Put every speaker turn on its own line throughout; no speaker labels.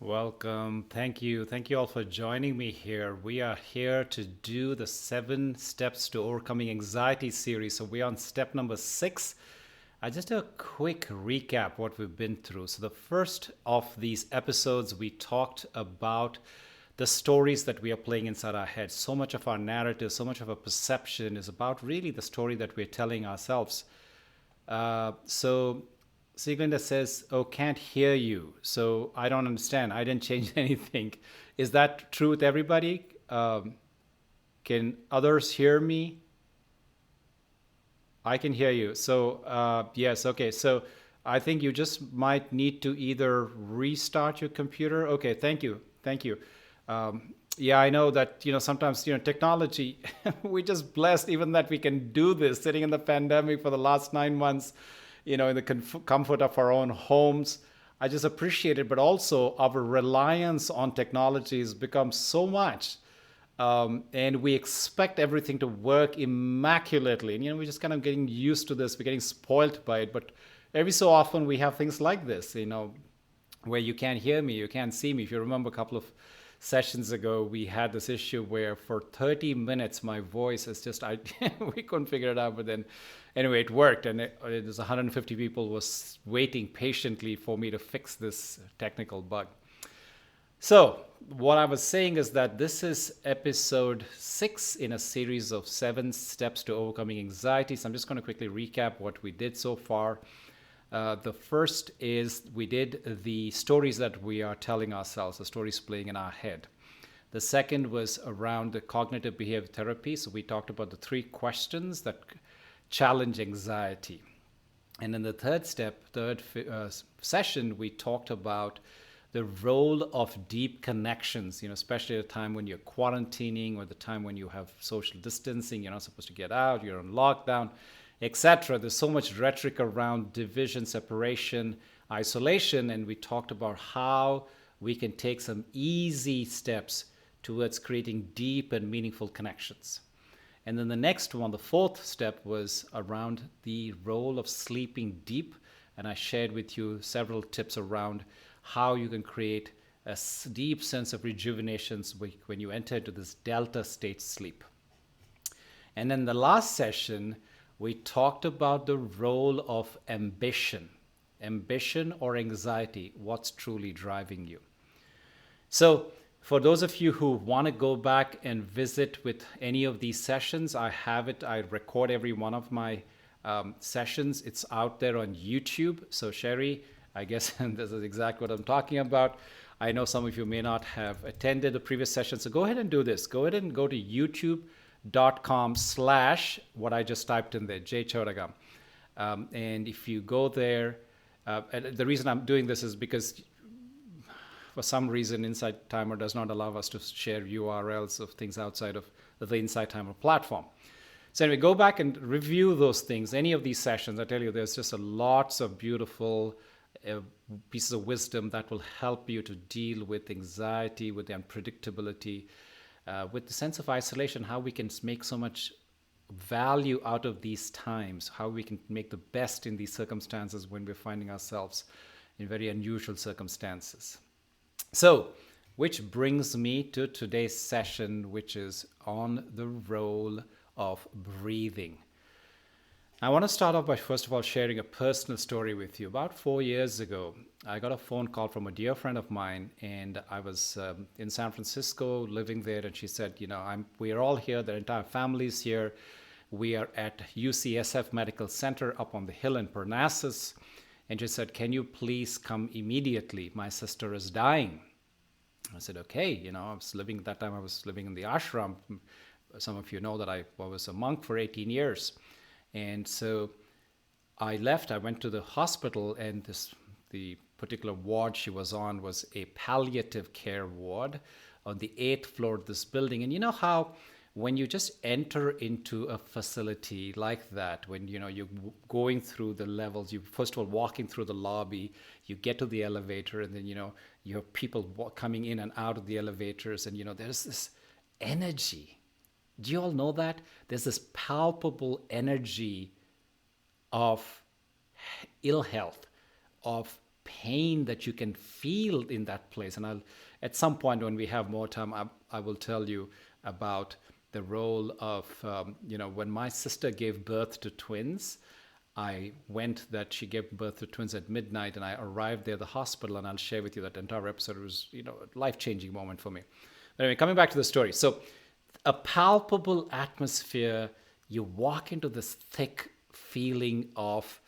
Welcome. Thank you. Thank you all for joining me here. We are here to do the 7 Steps to Overcoming Anxiety series. So we're on step number 6. I just do a quick recap what we've been through. So the first of these episodes, we talked about the stories that we are playing inside our head. So much of our narrative, so much of our perception is about really the story that we're telling ourselves. So Sieglinde says, "Oh, can't hear you." So I don't understand. I didn't change anything. Is that true with everybody? Can others hear me? I can hear you. So yes, okay. So I think you just might need to either restart your computer. Okay, thank you, thank you. Yeah, I know that sometimes technology. We just blessed even that we can do this sitting in the pandemic for the last 9 months, in the comfort of our own homes. I just appreciate it, but also our reliance on technology has become so much, and we expect everything to work immaculately. And we're just kind of getting used to this. We're getting spoiled by it. But every so often we have things like this, where you can't hear me, you can't see me. If you remember a couple of sessions ago, we had this issue where for 30 minutes my voice is just I we couldn't figure it out. But then anyway, it worked, and it was 150 people was waiting patiently for me to fix this technical bug. So, what I was saying is that this is episode 6 in a series of 7 steps to overcoming anxiety. So, I'm just going to quickly recap what we did so far. The first is we did the stories that we are telling ourselves, the stories playing in our head. The second was around the cognitive behavior therapy. So, we talked about the 3 questions that challenge anxiety. And in the third session, we talked about the role of deep connections, especially at a time when you're quarantining or the time when you have social distancing, you're not supposed to get out, you're on lockdown, etc. There's so much rhetoric around division, separation, isolation, and we talked about how we can take some easy steps towards creating deep and meaningful connections. And then the next one, the fourth step, was around the role of sleeping deep. And I shared with you several tips around how you can create a deep sense of rejuvenation when you enter into this delta state sleep. And then the last session, we talked about the role of ambition or anxiety, what's truly driving you. So, for those of you who want to go back and visit with any of these sessions, I have it. I record every one of my sessions. It's out there on YouTube. So, Sherry, I guess this is exactly what I'm talking about. I know some of you may not have attended the previous session. So, go ahead and do this. Go ahead and go to youtube.com/ what I just typed in there, Jay Chodagam. And if you go there, and the reason I'm doing this is because for some reason, Insight Timer does not allow us to share URLs of things outside of the Insight Timer platform. So anyway, go back and review those things. Any of these sessions, I tell you, there's just lots of beautiful pieces of wisdom that will help you to deal with anxiety, with the unpredictability, with the sense of isolation, how we can make so much value out of these times, how we can make the best in these circumstances when we're finding ourselves in very unusual circumstances. So, which brings me to today's session, which is on the role of breathing. I want to start off by first of all sharing a personal story with you. About 4 years ago, I got a phone call from a dear friend of mine, and I was in San Francisco living there, and she said, we are all here, the entire family is here. We are at UCSF Medical Center up on the hill in Parnassus. And she said, "Can you please come immediately? My sister is dying." I said, "Okay." I was living in the ashram. Some of you know that I was a monk for 18 years. And so I left. I went to the hospital, and the particular ward she was on was a palliative care ward on the 8th floor of this building. And you know how when you just enter into a facility like that, when you're going through the levels, you first of all walking through the lobby, you get to the elevator, and then you have people coming in and out of the elevators, and there's this energy. Do you all know that there's this palpable energy of ill health, of pain that you can feel in that place. And I'll, at some point when we have more time, I will tell you about the role of, when my sister gave birth to twins. I went that she gave birth to twins at midnight, and I arrived there at the hospital, and I'll share with you that entire episode. It was, a life-changing moment for me. But anyway, coming back to the story. So a palpable atmosphere, you walk into this thick feeling of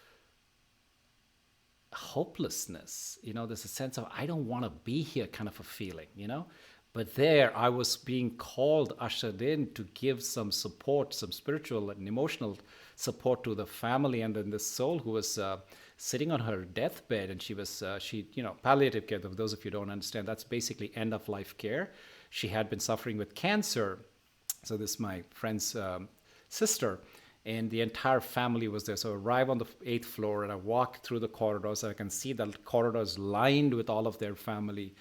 hopelessness. There's a sense of, I don't want to be here kind of a feeling, But there I was being called, ushered in to give some support, some spiritual and emotional support to the family, and then this soul who was sitting on her deathbed, and she was, palliative care, for those of you who don't understand, that's basically end of life care. She had been suffering with cancer. So this is my friend's sister, and the entire family was there. So I arrive on the 8th floor, and I walk through the corridors, and I can see the corridors lined with all of their family.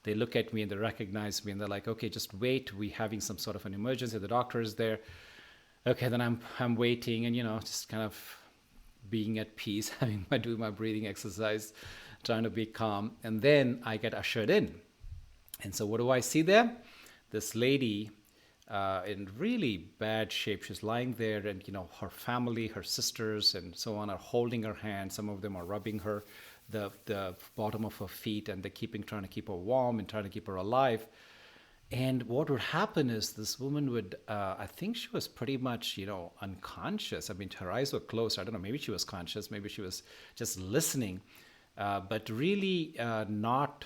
They look at me and they recognize me, and they're like, okay, just wait. We're having some sort of an emergency. The doctor is there. Okay, then I'm waiting, and just kind of being at peace, doing my breathing exercise, trying to be calm. And then I get ushered in. And so what do I see there? This lady in really bad shape. She's lying there, and her family, her sisters, and so on are holding her hand. Some of them are rubbing her, the bottom of her feet, and they're trying to keep her warm and trying to keep her alive. And what would happen is this woman would, I think she was pretty much, unconscious. Her eyes were closed. I don't know, maybe she was conscious, maybe she was just listening, but really not,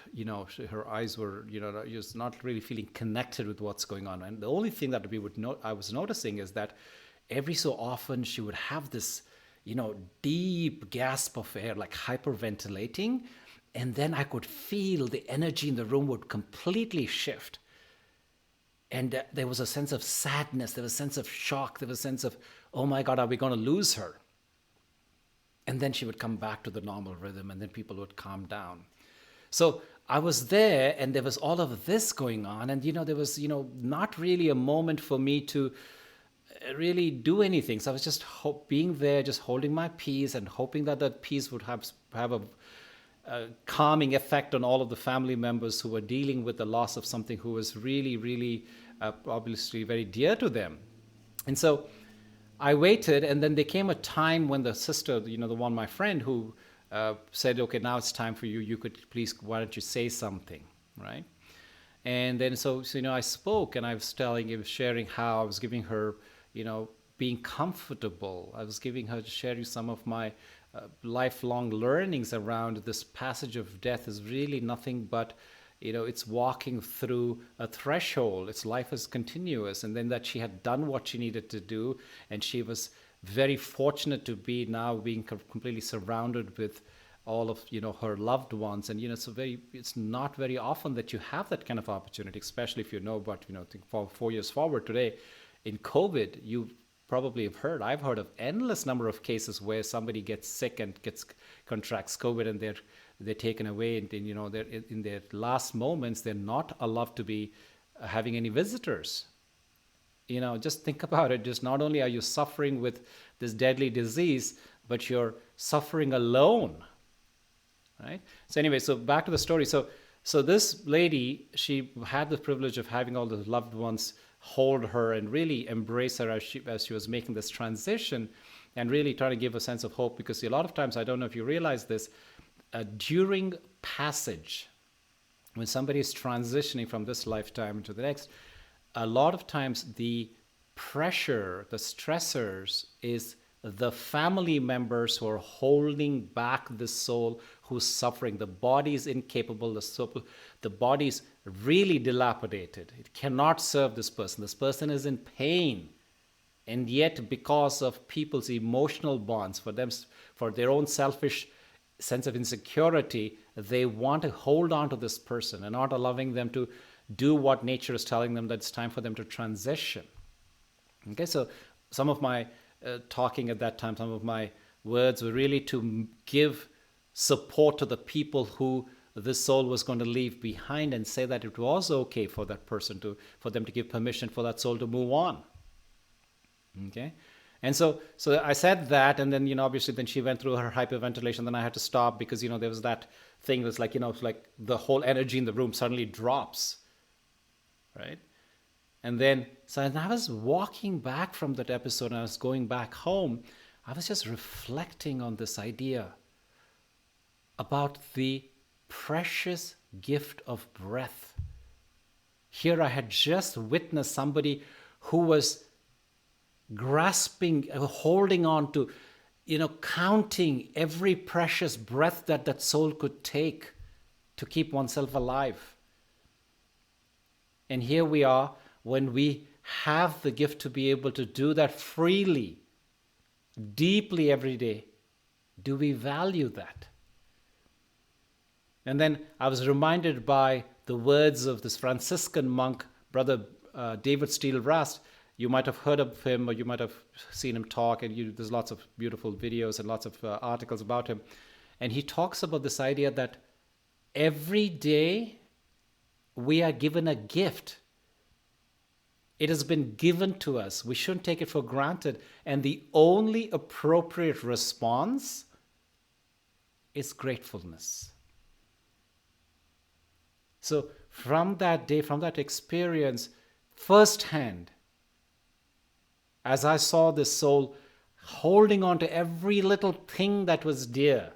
her eyes were, just not really feeling connected with what's going on. And the only thing that I was noticing is that every so often she would have this, deep gasp of air, like hyperventilating. And then I could feel the energy in the room would completely shift. And there was a sense of sadness, there was a sense of shock, there was a sense of, oh my God, are we going to lose her? And then she would come back to the normal rhythm, and then people would calm down. So I was there, and there was all of this going on, and there was not really a moment for me to really do anything. So I was just being there, just holding my peace, and hoping that peace would have a calming effect on all of the family members who were dealing with the loss of something who was really, really obviously very dear to them. And so I waited, and then there came a time when the sister, the one, my friend, who said, okay, now it's time for you. You could please, why don't you say something, right? And then so I spoke, and I was sharing how I was giving her, being comfortable. I was sharing some of my lifelong learnings around this passage of death is really nothing but, it's walking through a threshold. Its life is continuous. And then that she had done what she needed to do. And she was very fortunate to be now being completely surrounded with all of, her loved ones. And, it's not very often that you have that kind of opportunity, especially if about, for 4 years forward today in COVID, you probably have heard, I've heard of endless number of cases where somebody gets sick and contracts COVID, and they're taken away, and then, they're in their last moments, they're not allowed to be having any visitors. Just think about it. Just not only are you suffering with this deadly disease, but you're suffering alone, right? So anyway, so back to the story. So this lady, she had the privilege of having all the loved ones hold her and really embrace her as she was making this transition, and really trying to give a sense of hope. Because a lot of times, I don't know if you realize this, during passage, when somebody is transitioning from this lifetime to the next, a lot of times the pressure, the stressors is the family members who are holding back the soul who's suffering. The body is incapable, the body is really dilapidated. It cannot serve this person. This person is in pain. And yet, because of people's emotional bonds, for their own selfish sense of insecurity, they want to hold on to this person and not allowing them to do what nature is telling them that it's time for them to transition. Okay, so some of my talking at that time, some of my words were really to give support to the people who this soul was going to leave behind, and say that it was okay for that person for them to give permission for that soul to move on. Okay, and so I said that, and then obviously then she went through her hyperventilation. Then I had to stop because there was that thing that's like, it's like the whole energy in the room suddenly drops, right? And then, so as I was walking back from that episode and I was going back home, I was just reflecting on this idea about the precious gift of breath. Here I had just witnessed somebody who was grasping, holding on to, counting every precious breath that that soul could take to keep oneself alive. And here we are, when we have the gift to be able to do that freely, deeply every day. Do we value that? And then I was reminded by the words of this Franciscan monk, Brother David Steele Rast. You might have heard of him, or you might have seen him talk, and there's lots of beautiful videos and lots of articles about him. And he talks about this idea that every day we are given a gift. It has been given to us. We shouldn't take it for granted. And the only appropriate response is gratefulness. So from that day, from that experience, firsthand, as I saw this soul holding on to every little thing that was dear,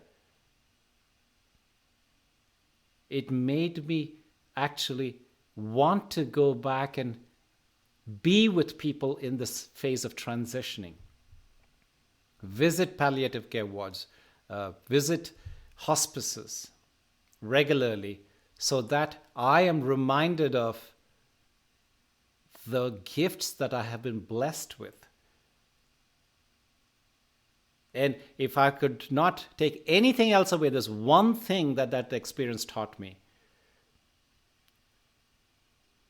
it made me actually want to go back and be with people in this phase of transitioning. Visit palliative care wards, visit hospices regularly, so that I am reminded of the gifts that I have been blessed with. And if I could not take anything else away, there's one thing that that experience taught me: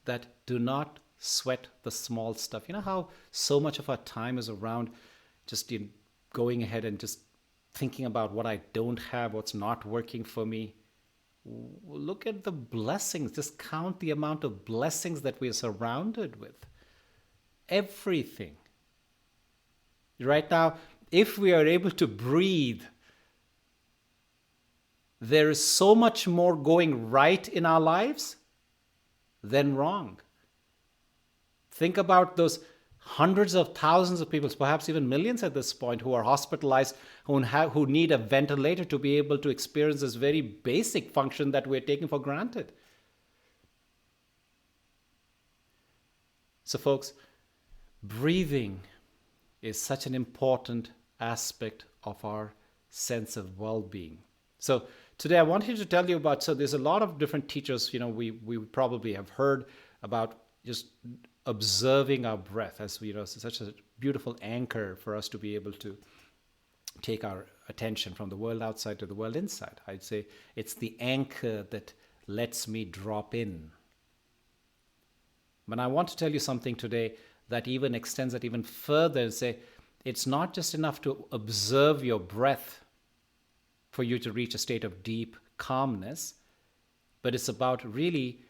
that do not sweat the small stuff. You know how so much of our time is around just going ahead and just thinking about what I don't have, what's not working for me. Look at the blessings. Just count the amount of blessings that we are surrounded with. Everything. Right now, if we are able to breathe, there is so much more going right in our lives than wrong. Think about those hundreds of thousands of people, perhaps even millions at this point, who are hospitalized, who need a ventilator to be able to experience this very basic function that we're taking for granted. So folks, breathing is such an important aspect of our sense of well-being. So today I wanted to tell you about, so there's a lot of different teachers, we probably have heard about just observing our breath as such a beautiful anchor for us to be able to take our attention from the world outside to the world inside. I'd say it's the anchor that lets me drop in. But I want to tell you something today that even extends it even further and say, it's not just enough to observe your breath for you to reach a state of deep calmness, but it's about really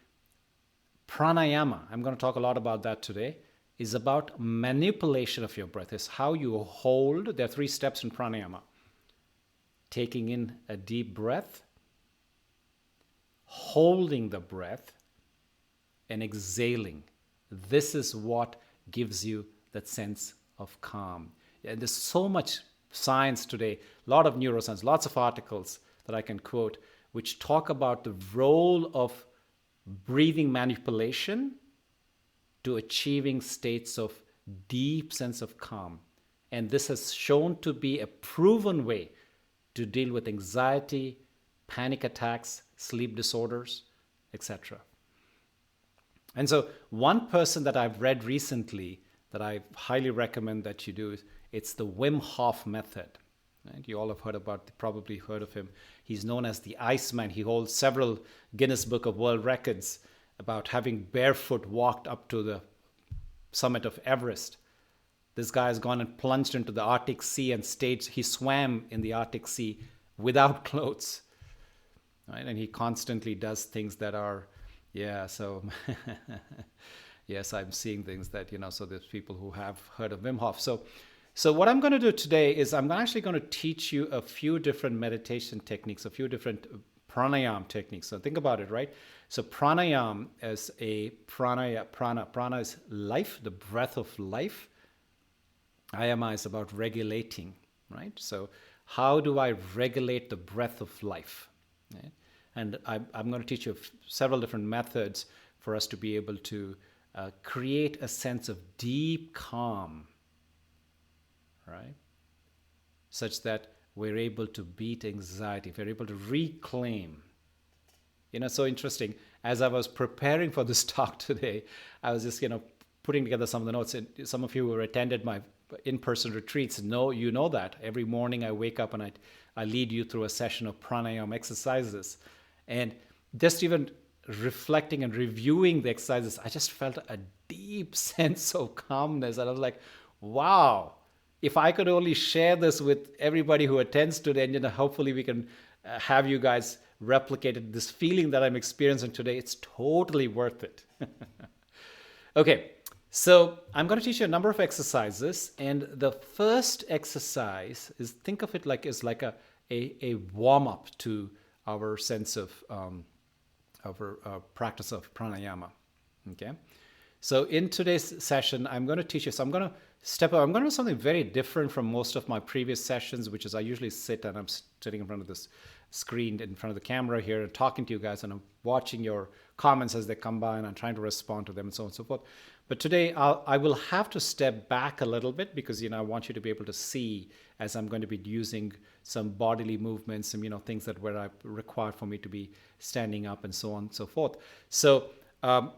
pranayama. I'm going to talk a lot about that today. Is about manipulation of your breath. It's how you hold. There are 3 steps in pranayama. Taking in a deep breath, holding the breath, and exhaling. This is what gives you that sense of calm. And there's so much science today, a lot of neuroscience, lots of articles that I can quote, which talk about the role of breathing manipulation to achieving states of deep sense of calm. And this has shown to be a proven way to deal with anxiety, panic attacks, sleep disorders, etc. And so one person that I've read recently that I highly recommend that you do, it's the Wim Hof Method. Right? You all have probably heard of him. He's known as the Iceman. He holds several Guinness Book of World Records about having barefoot walked up to the summit of Everest. This guy has gone and plunged into the Arctic Sea and he swam in the Arctic Sea without clothes. Right? And he constantly does things that are, yes, I'm seeing things that, so there's people who have heard of Wim Hof. So what I'm going to do today is I'm actually going to teach you a few different meditation techniques, a few different pranayama technique. So think about it, right? So pranayama is prana is life, the breath of life. Ayama is about regulating, right? So how do I regulate the breath of life? Right? And I'm going to teach you several different methods for us to be able to create a sense of deep calm, right? Such that we're able to beat anxiety, we're able to reclaim. So interesting. As I was preparing for this talk today, I was just, putting together some of the notes. And some of you who attended my in-person retreats know that. Every morning I wake up and I lead you through a session of pranayama exercises. And just even reflecting and reviewing the exercises, I just felt a deep sense of calmness. And I was like, wow, if I could only share this with everybody who attends today, and hopefully we can have you guys replicate this feeling that I'm experiencing today, it's totally worth it. Okay, so I'm going to teach you a number of exercises. And the first exercise is, think of it like a warm-up to our sense of our practice of pranayama. Okay, so in today's session, I'm going to teach you. So I'm going to step up. I'm going to do something very different from most of my previous sessions, which is I usually sit and I'm sitting in front of this screen, in front of the camera here, and talking to you guys, and I'm watching your comments as they come by, and I'm trying to respond to them, and so on and so forth. But today I will have to step back a little bit because I want you to be able to see, as I'm going to be using some bodily movements, some things that were required for me to be standing up and so on and so forth. So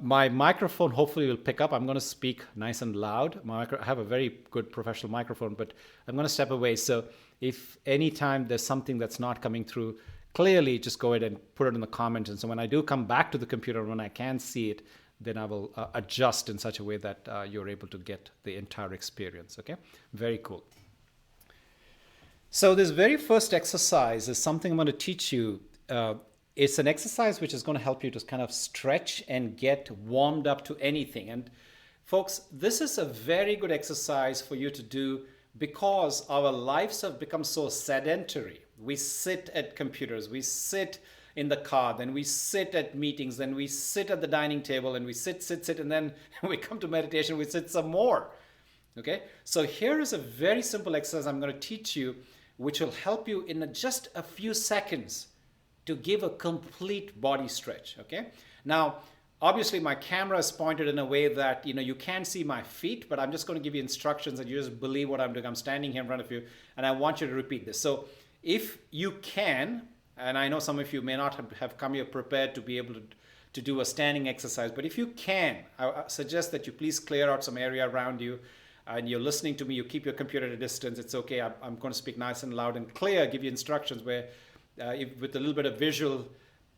my microphone hopefully will pick up. I'm going to speak nice and loud. I have a very good professional microphone, but I'm going to step away. So if anytime there's something that's not coming through clearly, just go ahead and put it in the comments. And so when I do come back to the computer, when I can see it, then I will adjust in such a way that you're able to get the entire experience. Okay, very cool. So this very first exercise is something I'm going to teach you. It's an exercise which is going to help you to kind of stretch and get warmed up to anything. And folks, this is a very good exercise for you to do because our lives have become so sedentary. We sit at computers, we sit in the car, then we sit at meetings, then we sit at the dining table, and we sit, and then we come to meditation, we sit some more. Okay, so here is a very simple exercise I'm going to teach you, which will help you in just a few seconds to give a complete body stretch. Okay, now obviously my camera is pointed in a way that you can't see my feet, but I'm just going to give you instructions and you just believe what I'm doing. I'm standing here in front of you and I want you to repeat this. So if you can, and I know some of you may not have come here prepared to be able to do a standing exercise, but if you can, I suggest that you please clear out some area around you, and you're listening to me, you keep your computer at a distance. It's okay. I'm going to speak nice and loud and clear, give you instructions where with a little bit of visual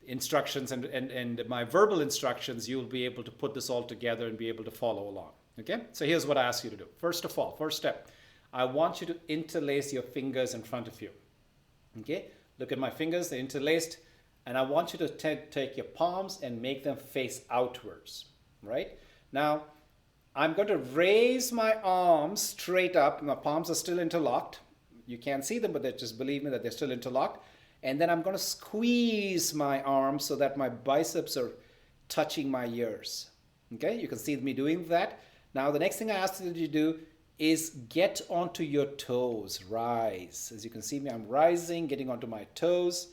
instructions and my verbal instructions, you'll be able to put this all together and be able to follow along. Okay, so here's what I ask you to do. First of all, first step, I want you to interlace your fingers in front of you. Okay, look at my fingers, they're interlaced, and I want you to take your palms and make them face outwards, right? Now, I'm going to raise my arms straight up. My palms are still interlocked. You can't see them, but just believe me that they're still interlocked. And then I'm going to squeeze my arms so that my biceps are touching my ears. Okay, you can see me doing that. Now, the next thing I ask you to do is get onto your toes, rise. As you can see me, I'm rising, getting onto my toes.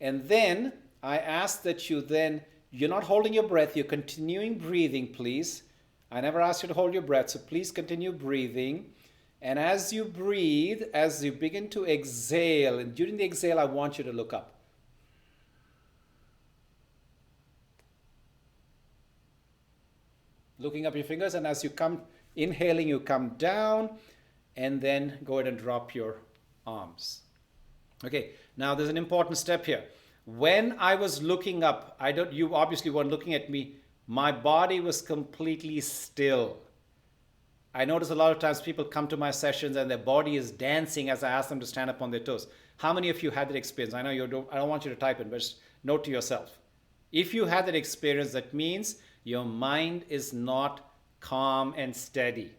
And then I ask that you're not holding your breath, you're continuing breathing, please. I never asked you to hold your breath, so please continue breathing. And as you breathe, as you begin to exhale, and during the exhale, I want you to look up. Looking up your fingers, and as you come, inhaling, you come down, and then go ahead and drop your arms. Okay, now there's an important step here. When I was looking up, you obviously weren't looking at me, my body was completely still. I notice a lot of times people come to my sessions and their body is dancing as I ask them to stand up on their toes. How many of you had that experience? I know I don't want you to type it, but just note to yourself. If you had that experience, that means your mind is not calm and steady.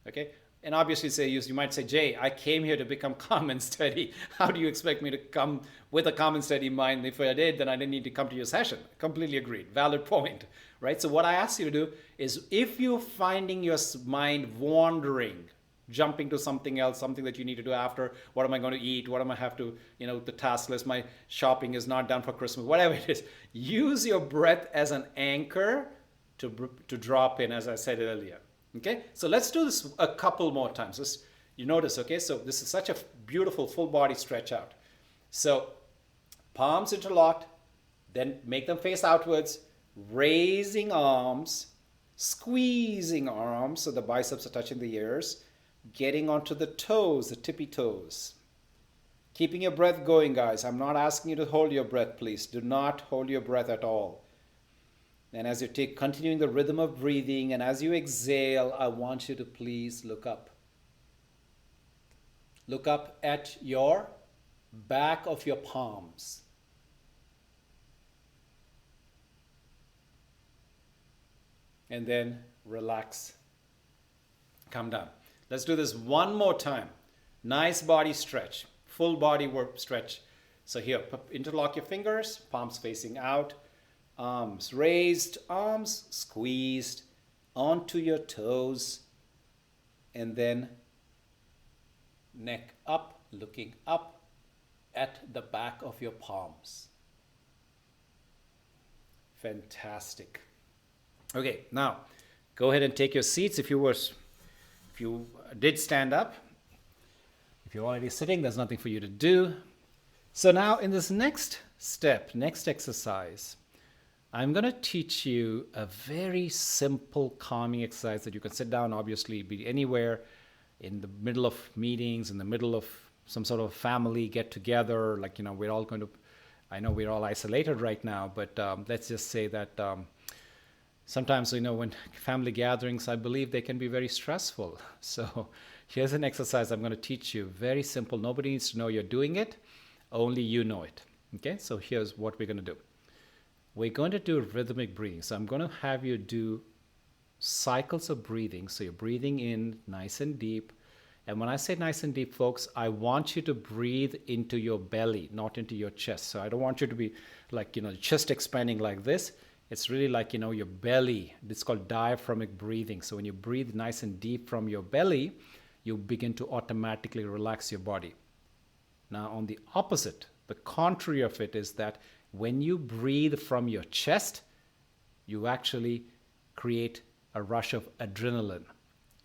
Okay? And obviously, you might say, Jay, I came here to become calm and steady. How do you expect me to come with a calm and steady mind? If I did, then I didn't need to come to your session. Completely agreed. Valid point, right? So what I ask you to do is, if you're finding your mind wandering, jumping to something else, something that you need to do after, what am I going to eat? What am I have to, the task list, my shopping is not done for Christmas, whatever it is, use your breath as an anchor to drop in, as I said earlier. Okay, so let's do this a couple more times. You notice, okay, so this is such a beautiful full body stretch out. So palms interlocked, then make them face outwards, raising arms, squeezing arms so the biceps are touching the ears, getting onto the toes, the tippy toes. Keeping your breath going, guys. I'm not asking you to hold your breath, please. Do not hold your breath at all. And as you continuing the rhythm of breathing, and as you exhale, I want you to please look up. Look up at your back of your palms. And then relax. Come down. Let's do this one more time. Nice body stretch. Full body work stretch. So here, interlock your fingers, palms facing out. Arms raised, arms squeezed onto your toes, and then neck up, looking up at the back of your palms. Fantastic. Okay, now go ahead and take your seats. If you did stand up, if you're already sitting, there's nothing for you to do. So now in this next step, next exercise, I'm going to teach you a very simple calming exercise that you can sit down, obviously, be anywhere, in the middle of meetings, in the middle of some sort of family get together. Like, we're all going to, I know we're all isolated right now, but let's just say that sometimes, when family gatherings, I believe they can be very stressful. So here's an exercise I'm going to teach you. Very simple. Nobody needs to know you're doing it. Only you know it. Okay, so here's what we're going to do. We're going to do rhythmic breathing. So I'm going to have you do cycles of breathing. So you're breathing in nice and deep. And when I say nice and deep, folks, I want you to breathe into your belly, not into your chest. So I don't want you to be like, chest expanding like this. It's really like, your belly. It's called diaphragmic breathing. So when you breathe nice and deep from your belly, you begin to automatically relax your body. Now, on the opposite, the contrary of it is that when you breathe from your chest, you actually create a rush of adrenaline.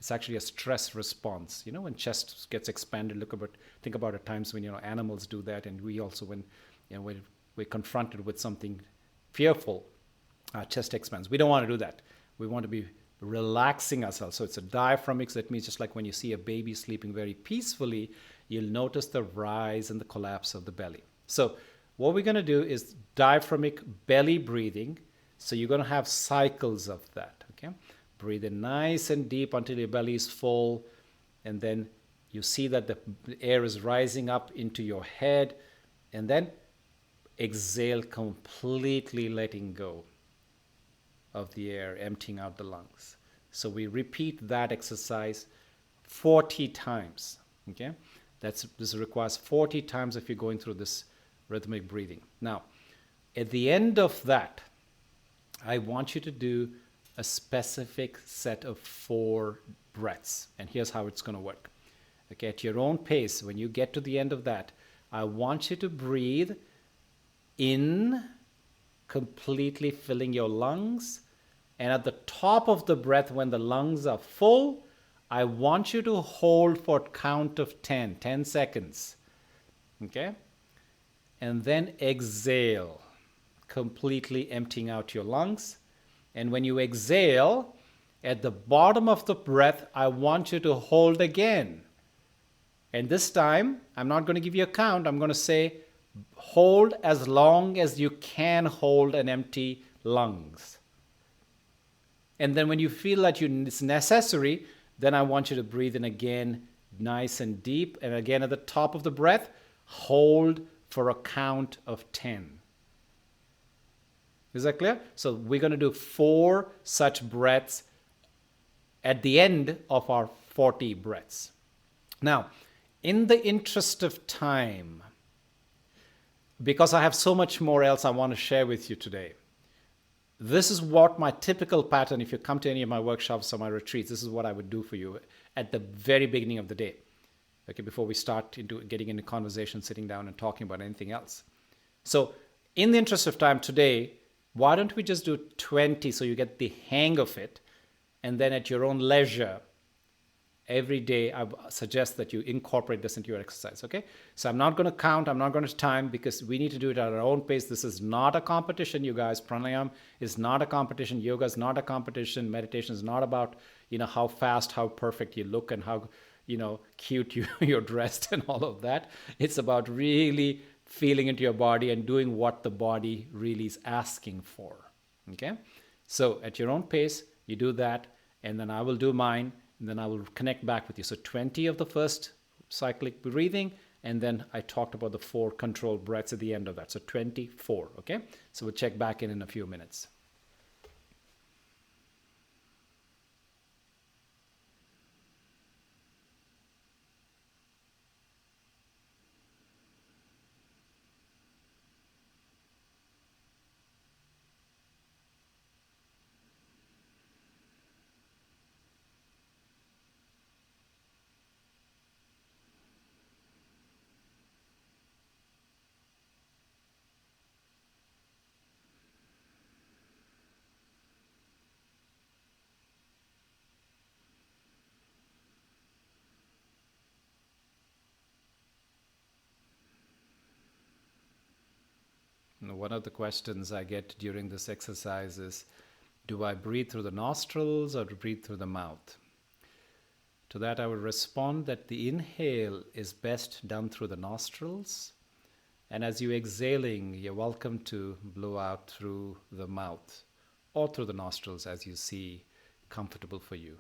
It's actually a stress response. When chest gets expanded, think about the times when, animals do that, and we also, when we're confronted with something fearful, our chest expands. We don't want to do that. We want to be relaxing ourselves. So it's a diaphragmic. So that means just like when you see a baby sleeping very peacefully, you'll notice the rise and the collapse of the belly. So what we're going to do is diaphragmic belly breathing. So you're going to have cycles of that. Okay, breathe in nice and deep until your belly is full, and then you see that the air is rising up into your head, and then exhale, completely letting go of the air, emptying out the lungs. So we repeat that exercise 40 times. Okay, this requires 40 times if you're going through this rhythmic breathing. Now, at the end of that, I want you to do a specific set of 4 breaths. And here's how it's going to work. Okay, at your own pace, when you get to the end of that, I want you to breathe in, completely filling your lungs. And at the top of the breath, when the lungs are full, I want you to hold for a count of 10 seconds. Okay? And then exhale, completely emptying out your lungs. And when you exhale, at the bottom of the breath, I want you to hold again. And this time, I'm not going to give you a count. I'm going to say, hold as long as you can hold an empty lungs. And then when you feel that it's necessary, then I want you to breathe in again, nice and deep. And again, at the top of the breath, hold for a count of 10. Is that clear? So we're going to do 4 such breaths at the end of our 40 breaths. Now, in the interest of time, because I have so much more else I want to share with you today, this is what my typical pattern, if you come to any of my workshops or my retreats, this is what I would do for you at the very beginning of the day. Okay, before we start into getting into conversation, sitting down and talking about anything else. So in the interest of time today, why don't we just do 20 so you get the hang of it, and then at your own leisure, every day I suggest that you incorporate this into your exercise. Okay, so I'm not going to count, I'm not going to time, because we need to do it at our own pace. This is not a competition, you guys. Pranayama is not a competition. Yoga is not a competition. Meditation is not about, how fast, how perfect you look, and how, cute you're dressed and all of that. It's about really feeling into your body and doing what the body really is asking for. Okay, so at your own pace, you do that, and then I will do mine, and then I will connect back with you. So 20 of the first cyclic breathing, and then I talked about the 4 controlled breaths at the end of that. So 24, okay? So we'll check back in a few minutes. One of the questions I get during this exercise is, do I breathe through the nostrils or breathe through the mouth? To that I will respond that the inhale is best done through the nostrils, and as you're exhaling, you're welcome to blow out through the mouth or through the nostrils as you see comfortable for you.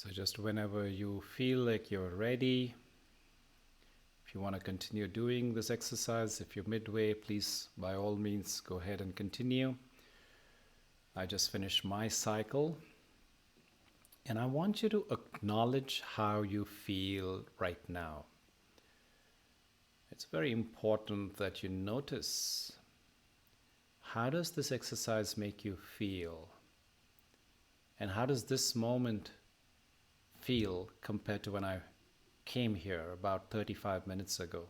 So just whenever you feel like you're ready, if you want to continue doing this exercise, if you're midway, please by all means go ahead and continue. I just finished my cycle. And I want you to acknowledge how you feel right now. It's very important that you notice, how does this exercise make you feel? And how does this moment feel compared to when I came here about 35 minutes ago?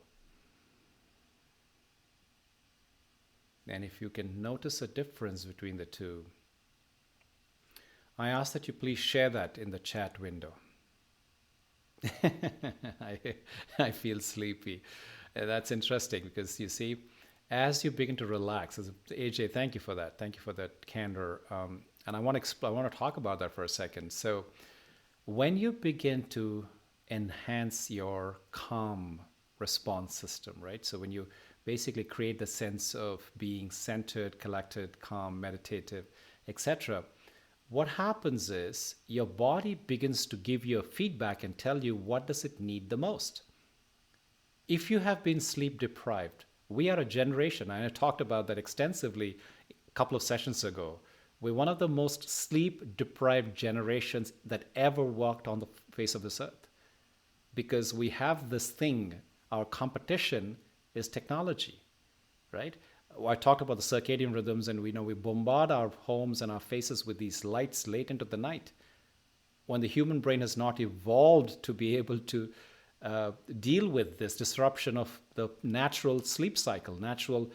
And if you can notice a difference between the two, I ask that you please share that in the chat window. I feel sleepy. That's interesting because you see, as you begin to relax, AJ, thank you for that. Thank you for that candor. And I want to talk about that for a second. So when you begin to enhance your calm response system, right? So when you basically create the sense of being centered, collected, calm, meditative, etc., what happens is your body begins to give you a feedback and tell you what does it need the most. If you have been sleep deprived, we are a generation, and I talked about that extensively a couple of sessions ago. We're one of the most sleep deprived generations that ever walked on the face of this earth, because we have this thing, our competition is technology, right? I talked about the circadian rhythms, and we know we bombard our homes and our faces with these lights late into the night, when the human brain has not evolved to be able to deal with this disruption of the natural sleep cycle, natural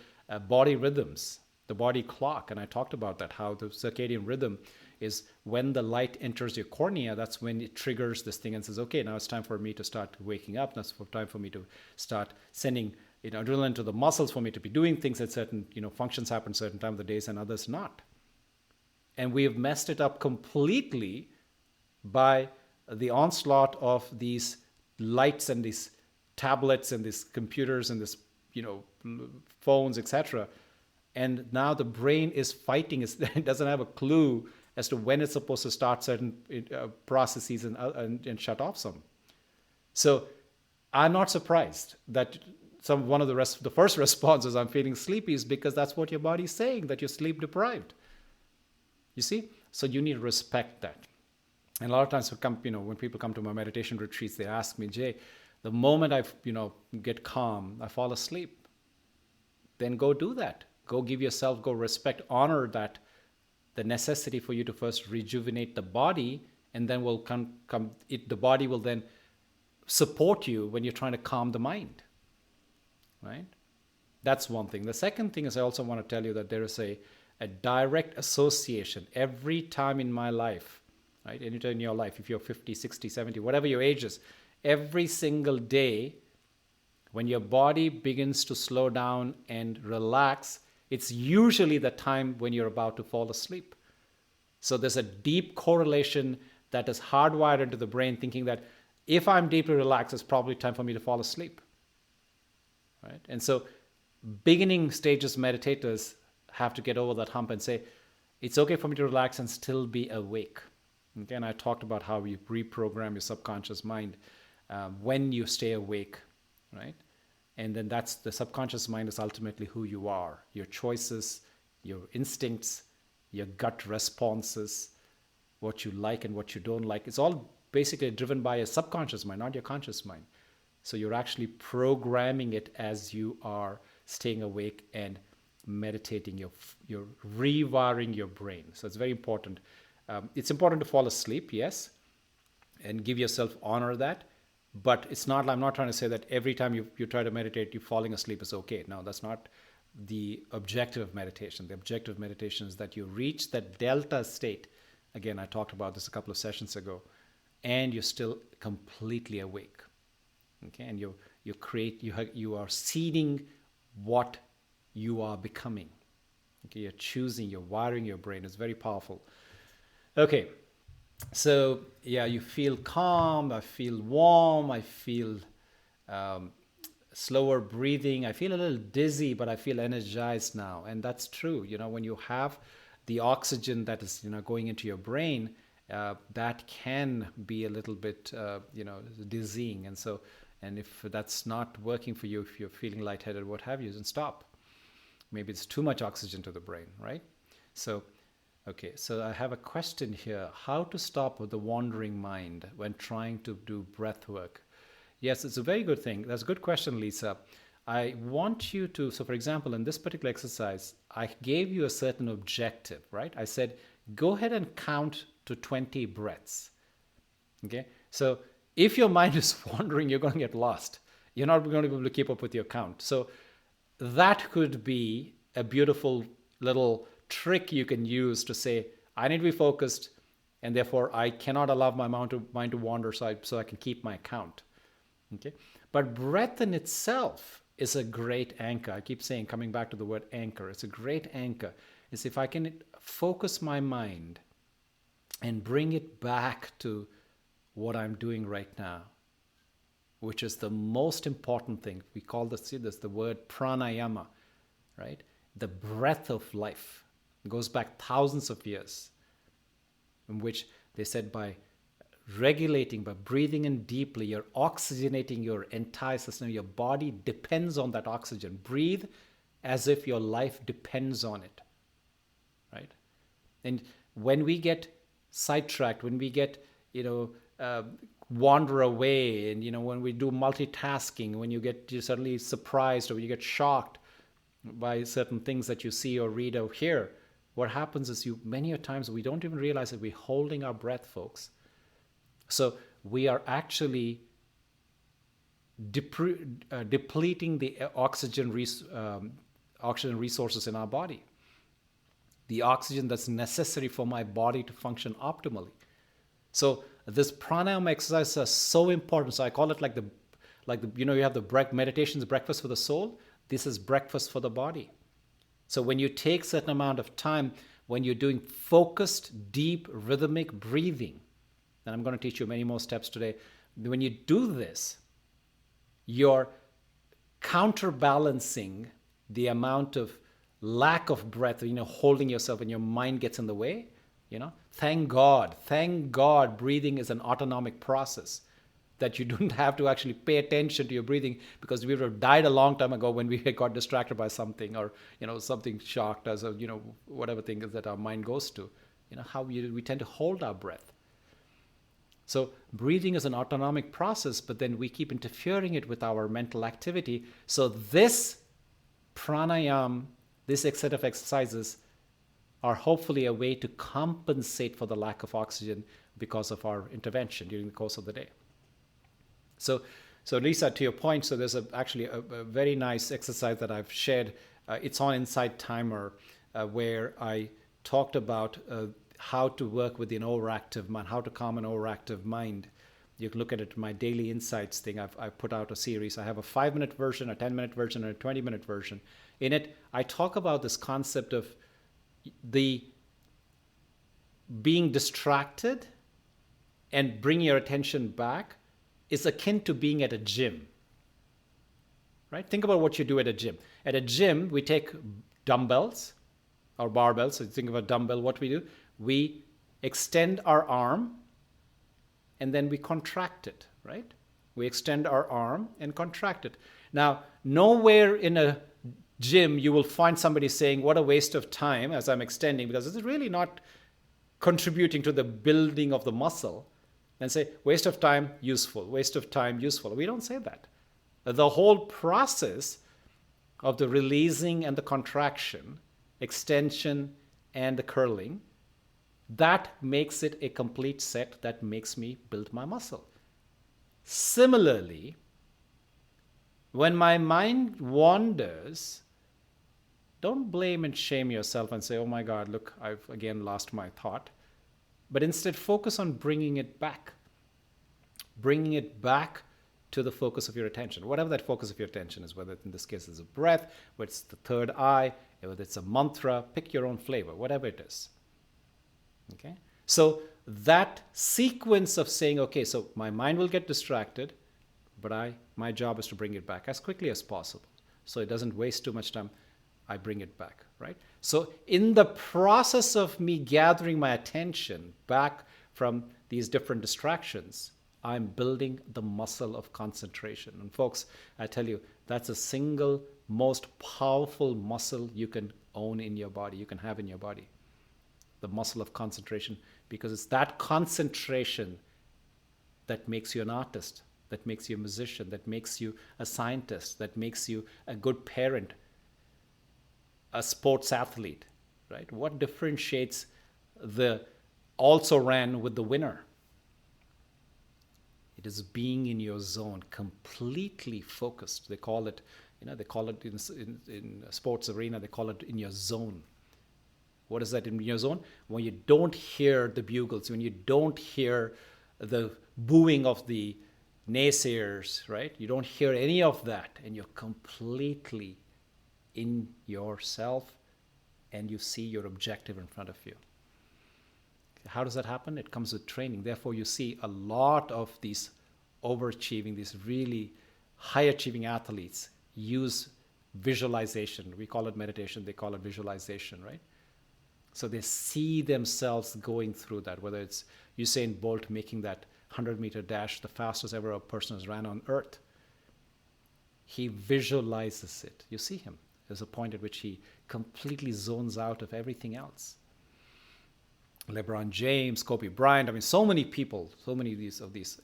body rhythms, the body clock. And I talked about that, how the circadian rhythm is when the light enters your cornea, that's when it triggers this thing and says, okay, now it's time for me to start waking up. Now it's time for me to start sending adrenaline to the muscles, for me to be doing things at certain functions happen certain time of the days and others not. And we have messed it up completely by the onslaught of these lights and these tablets and these computers and this phones, etc. And now the brain is fighting. It doesn't have a clue as to when it's supposed to start certain processes and shut off some. So I'm not surprised that the first responses, I'm feeling sleepy, is because that's what your body's saying, that you're sleep deprived. You see? So you need to respect that. And a lot of times when people come to my meditation retreats, they ask me, Jay, the moment I get calm, I fall asleep. Then go do that. Go give yourself, go respect, honor that, the necessity for you to first rejuvenate the body, and then the body will then support you when you're trying to calm the mind. Right? That's one thing. The second thing is, I also want to tell you that there is a direct association every time in my life, right? Anytime in your life, if you're 50, 60, 70, whatever your age is, every single day, when your body begins to slow down and relax, it's usually the time when you're about to fall asleep. So there's a deep correlation that is hardwired into the brain, thinking that if I'm deeply relaxed, it's probably time for me to fall asleep. Right? And so beginning stages meditators have to get over that hump and say, it's okay for me to relax and still be awake. Okay? And I talked about how you reprogram your subconscious mind when you stay awake, right? And then that's the subconscious mind is ultimately who you are, your choices, your instincts, your gut responses, what you like and what you don't like. It's all basically driven by a subconscious mind, not your conscious mind. So you're actually programming it as you are staying awake and meditating. You're rewiring your brain. So it's very important. It's important to fall asleep, yes, and give yourself honor that. But I'm not trying to say that every time you try to meditate, you falling asleep is okay. No, that's not the objective of meditation. The objective of meditation is that you reach that delta state. Again, I talked about this a couple of sessions ago, and you're still completely awake. Okay, and you are seeding what you are becoming. Okay, you're choosing, you're wiring your brain. It's very powerful. Okay, so yeah, you feel calm. I feel warm. I feel slower breathing. I feel a little dizzy, but I feel energized now, and that's true. When you have the oxygen that is going into your brain, that can be a little bit, dizzying. And if that's not working for you, if you're feeling lightheaded, what have you, then stop. Maybe it's too much oxygen to the brain, right? So, okay, so I have a question here. How to stop the wandering mind when trying to do breath work? Yes, it's a very good thing. That's a good question, Lisa. I want you to, so for example, in this particular exercise, I gave you a certain objective, right? I said, go ahead and count to 20 breaths. Okay, so if your mind is wandering, you're going to get lost. You're not going to be able to keep up with your count. So that could be a beautiful little trick you can use to say, I need to be focused, and therefore I cannot allow my mind to wander, so I can keep my count. Okay, but breath in itself is a great anchor. I keep saying, coming back to the word anchor, it's a great anchor. It's if I can focus my mind and bring it back to what I'm doing right now, which is the most important thing. We call this the word pranayama, right? The breath of life. It goes back thousands of years, in which they said by regulating, by breathing in deeply, you're oxygenating your entire system. Your body depends on that oxygen. Breathe as if your life depends on it, right? And when we get sidetracked, when we get, wander away, and, when we do multitasking, when you're suddenly surprised or you get shocked by certain things that you see or read or hear, what happens is many a times we don't even realize that we're holding our breath, folks. So we are actually depleting the oxygen resources in our body, the oxygen that's necessary for my body to function optimally. So this pranayama exercises are so important. So I call it like the you have the meditation's breakfast for the soul. This is breakfast for the body. So when you take certain amount of time, when you're doing focused, deep, rhythmic breathing, and I'm going to teach you many more steps today. When you do this, you're counterbalancing the amount of lack of breath, holding yourself, and your mind gets in the way. Thank God breathing is an autonomic process, that you don't have to actually pay attention to your breathing, because we would have died a long time ago when we got distracted by something, or something shocked us, or whatever thing is that our mind goes to. How we tend to hold our breath. So breathing is an autonomic process, but then we keep interfering it with our mental activity. So this pranayama, this set of exercises, are hopefully a way to compensate for the lack of oxygen because of our intervention during the course of the day. So Lisa, to your point, so there's actually a very nice exercise that I've shared. It's on Insight Timer, where I talked about how to work with an overactive mind, how to calm an overactive mind. You can look at it in my daily insights thing. I've put out a series. I have a 5-minute version, a 10-minute version, and a 20-minute version. In it, I talk about this concept of the being distracted and bringing your attention back is akin to being at a gym, right? Think about what you do at a gym. At a gym, we take dumbbells or barbells. So think of a dumbbell. What we do, we extend our arm and then we contract it, right? We extend our arm and contract it. Now, nowhere in a gym you will find somebody saying, what a waste of time as I'm extending, because it's really not contributing to the building of the muscle. And say, waste of time, useful, waste of time, useful. We don't say that. The whole process of the releasing and the contraction, extension and the curling, that makes it a complete set that makes me build my muscle. Similarly, when my mind wanders, don't blame and shame yourself and say, oh my God, look, I've again lost my thought. But instead focus on bringing it back to the focus of your attention, whatever that focus of your attention is, whether in this case it's a breath, whether it's the third eye, whether it's a mantra, pick your own flavor, whatever it is. Okay? So that sequence of saying, okay, so my mind will get distracted, but my job is to bring it back as quickly as possible so it doesn't waste too much time. I bring it back, right? So in the process of me gathering my attention back from these different distractions, I'm building the muscle of concentration. And folks, I tell you, that's the single most powerful muscle you can own in your body, you can have in your body. The muscle of concentration, because it's that concentration that makes you an artist, that makes you a musician, that makes you a scientist, that makes you a good parent, a sports athlete, right? What differentiates the also ran with the winner? It is being in your zone, completely focused. They call it, they call it in sports arena, they call it in your zone. What is that in your zone? When you don't hear the bugles, when you don't hear the booing of the naysayers, right? You don't hear any of that, and you're completely in yourself, and you see your objective in front of you. How does that happen? It comes with training. Therefore, you see a lot of these overachieving, these really high-achieving athletes use visualization. We call it meditation. They call it visualization, right? So they see themselves going through that, whether it's Usain Bolt making that 100-meter dash, the fastest ever a person has ran on earth. He visualizes it. You see him. There's a point at which he completely zones out of everything else. LeBron James, Kobe Bryant, so many people, so many of these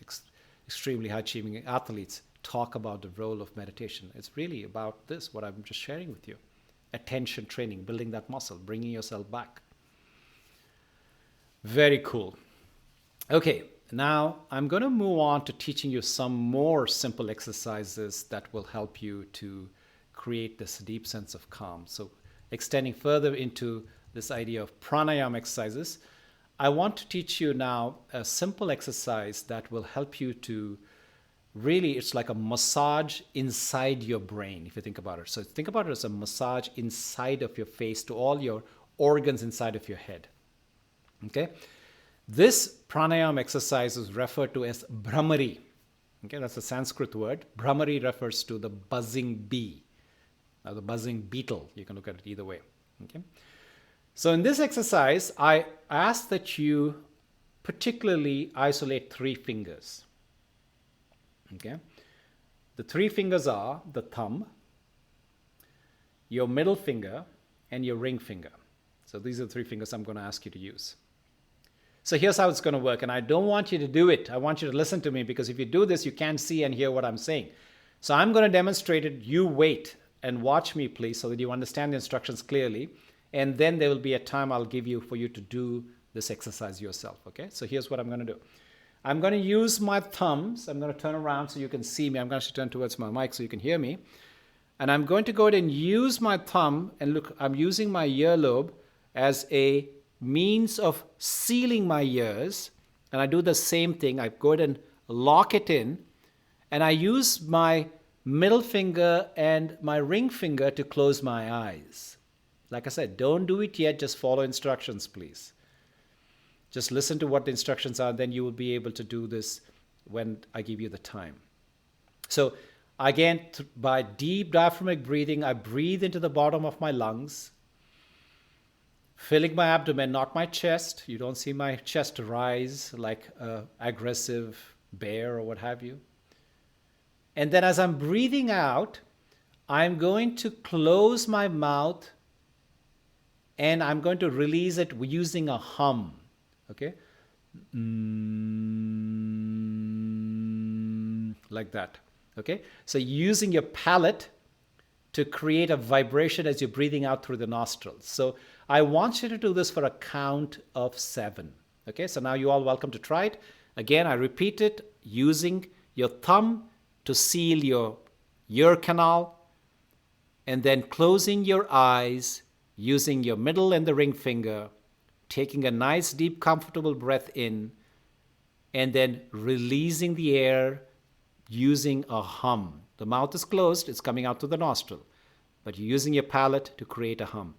extremely high-achieving athletes talk about the role of meditation. It's really about this, what I'm just sharing with you. Attention training, building that muscle, bringing yourself back. Very cool. Okay, now I'm going to move on to teaching you some more simple exercises that will help you to create this deep sense of calm. So extending further into this idea of pranayama exercises, I want to teach you now a simple exercise that will help you to really, it's like a massage inside your brain, if you think about it. So think about it as a massage inside of your face to all your organs inside of your head. Okay? This pranayama exercise is referred to as Brahmari. Okay, that's a Sanskrit word. Brahmari refers to the buzzing bee, or the buzzing beetle. You can look at it either way. Okay? So in this exercise, I ask that you particularly isolate 3 fingers. Okay? The 3 fingers are the thumb, your middle finger, and your ring finger. So these are the 3 fingers I'm going to ask you to use. So here's how it's going to work, and I don't want you to do it. I want you to listen to me, because if you do this, you can't see and hear what I'm saying. So I'm going to demonstrate it. You wait and watch me, please, so that you understand the instructions clearly. And then there will be a time I'll give you for you to do this exercise yourself. Okay? So here's what I'm going to do. I'm going to use my thumbs. I'm going to turn around so you can see me. I'm going to turn towards my mic so you can hear me. And I'm going to go ahead and use my thumb. And look, I'm using my earlobe as a means of sealing my ears. And I do the same thing. I go ahead and lock it in. And I use my middle finger and my ring finger to close my eyes. Like I said, don't do it yet. Just follow instructions, please. Just listen to what the instructions are, then you will be able to do this when I give you the time. So again, by deep diaphragmic breathing, I breathe into the bottom of my lungs, filling my abdomen, not my chest. You don't see my chest rise like an aggressive bear or what have you. And then as I'm breathing out, I'm going to close my mouth and I'm going to release it using a hum. Okay? Like that. Okay? So using your palate to create a vibration as you're breathing out through the nostrils. So I want you to do this for a count of 7. Okay? So now you're all welcome to try it. Again, I repeat it, using your thumb to seal your ear canal, and then closing your eyes using your middle and the ring finger, taking a nice, deep, comfortable breath in, and then releasing the air using a hum. The mouth is closed, it's coming out through the nostril, but you're using your palate to create a hum.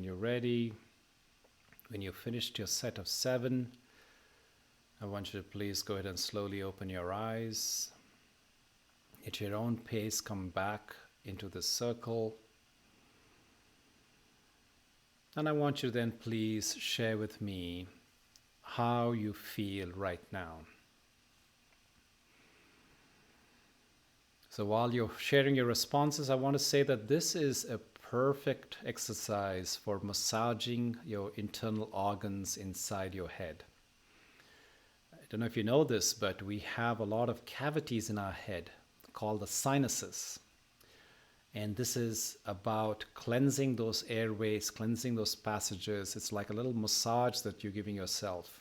when you're ready, when you've finished your set of 7, I want you to please go ahead and slowly open your eyes. At your own pace, come back into the circle. And I want you to then please share with me how you feel right now. So while you're sharing your responses, I want to say that this is a perfect exercise for massaging your internal organs inside your head. I don't know if you know this, but we have a lot of cavities in our head called the sinuses. And this is about cleansing those airways, cleansing those passages. It's like a little massage that you're giving yourself.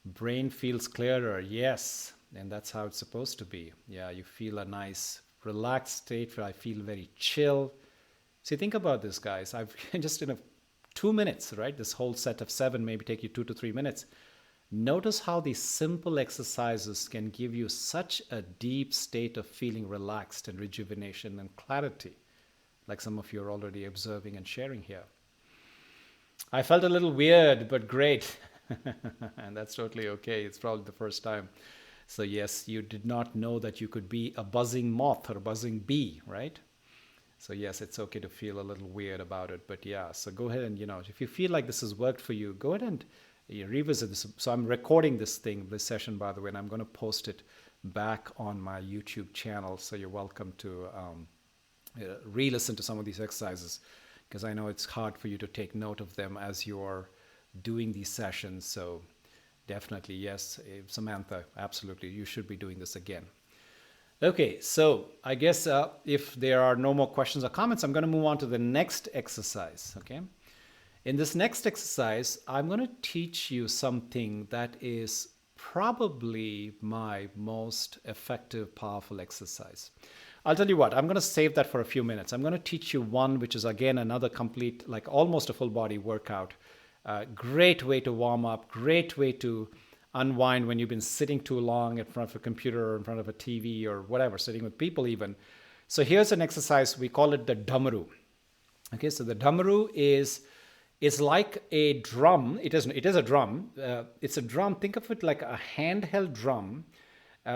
Brain feels clearer, yes. And that's how it's supposed to be. Yeah, you feel a nice relaxed state where I feel very chill. See, think about this, guys. I've just in 2 minutes, right? This whole set of 7 maybe take you 2 to 3 minutes. Notice how these simple exercises can give you such a deep state of feeling relaxed and rejuvenation and clarity, like some of you are already observing and sharing here. I felt a little weird, but great. And that's totally okay. It's probably the first time. So yes, you did not know that you could be a buzzing moth or a buzzing bee, right? So yes, it's okay to feel a little weird about it. But yeah, so go ahead and, if you feel like this has worked for you, go ahead and revisit this. So I'm recording this session, by the way, and I'm going to post it back on my YouTube channel. So you're welcome to re-listen to some of these exercises, because I know it's hard for you to take note of them as you're doing these sessions. So definitely, yes, Samantha, absolutely, you should be doing this again. Okay, so I guess if there are no more questions or comments, I'm going to move on to the next exercise, okay? In this next exercise, I'm going to teach you something that is probably my most effective, powerful exercise. I'll tell you what, I'm going to save that for a few minutes. I'm going to teach you one, which is again another complete, like almost a full body workout. Great way to warm up, great way to unwind when you've been sitting too long in front of a computer or in front of a TV or whatever, sitting with people even. So here's an exercise, we call it the Damaru. Okay, so the Damaru is like a drum. It is a drum. It's a drum. Think of it like a handheld drum.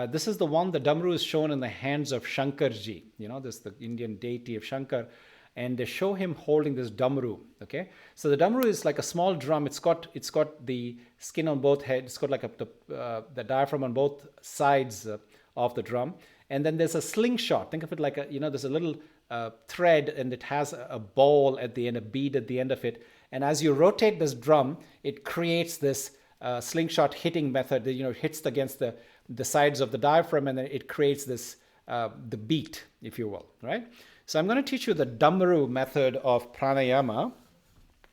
This is the one, the Damaru is shown in the hands of Shankarji. This is the Indian deity of Shankar. And they show him holding this Damaru, okay? So the Damaru is like a small drum. It's got the skin on both heads. It's got like the diaphragm on both sides of the drum. And then there's a slingshot. Think of it like there's a little thread, and it has a ball at the end, a bead at the end of it. And as you rotate this drum, it creates this slingshot hitting method. It hits against the sides of the diaphragm, and then it creates this the beat, if you will, right? So I'm going to teach you the Damaru method of Pranayama.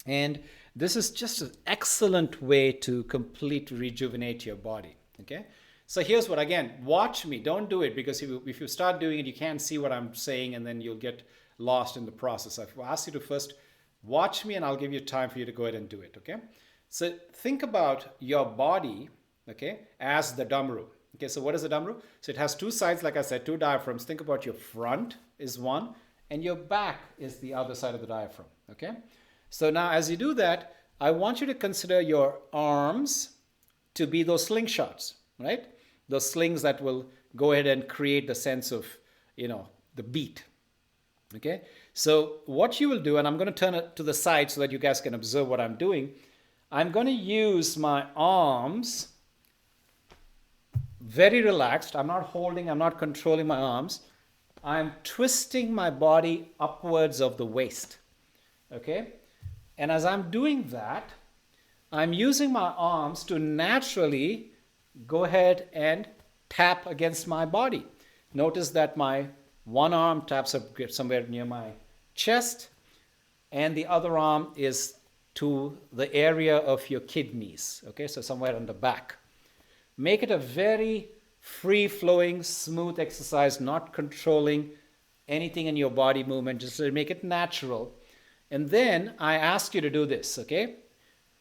And this is just an excellent way to completely rejuvenate your body, okay? So here's what, again, watch me. Don't do it, because if you start doing it, you can't see what I'm saying, and then you'll get lost in the process. I'll ask you to first watch me, and I'll give you time for you to go ahead and do it, okay? So think about your body, okay, as the Damaru. Okay, so what is the Damaru? So it has 2 sides, like I said, 2 diaphragms. Think about your front is one, and your back is the other side of the diaphragm, okay? So now as you do that, I want you to consider your arms to be those slingshots, right? Those slings that will go ahead and create the sense of, the beat, okay? So what you will do, and I'm going to turn it to the side so that you guys can observe what I'm doing. I'm going to use my arms very relaxed. I'm not holding, I'm not controlling my arms. I'm twisting my body upwards of the waist, okay? And as I'm doing that, I'm using my arms to naturally go ahead and tap against my body. Notice that my one arm taps up somewhere near my chest, and the other arm is to the area of your kidneys, okay? So somewhere on the back. Make it a very free-flowing, smooth exercise, not controlling anything in your body movement, just to make it natural. And then I ask you to do this, okay?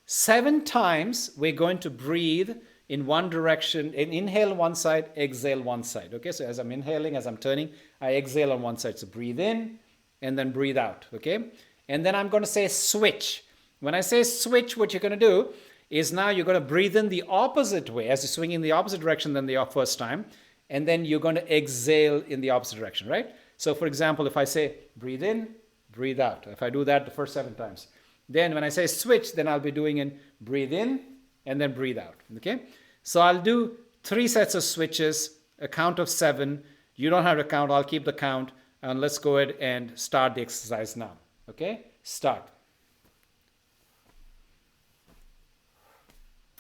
7 times we're going to breathe in one direction, and inhale one side, exhale one side, okay? So as I'm inhaling, as I'm turning, I exhale on one side. So breathe in and then breathe out, okay? And then I'm going to say switch. When I say switch, what you're going to do is now you're going to breathe in the opposite way as you swing in the opposite direction than the first time. And then you're going to exhale in the opposite direction, right? So for example, if I say breathe in, breathe out. If I do that the first 7 times. Then when I say switch, then I'll be doing in breathe in and then breathe out, okay? So I'll do 3 sets of switches, a count of 7. You don't have to count, I'll keep the count. And let's go ahead and start the exercise now, okay? Start.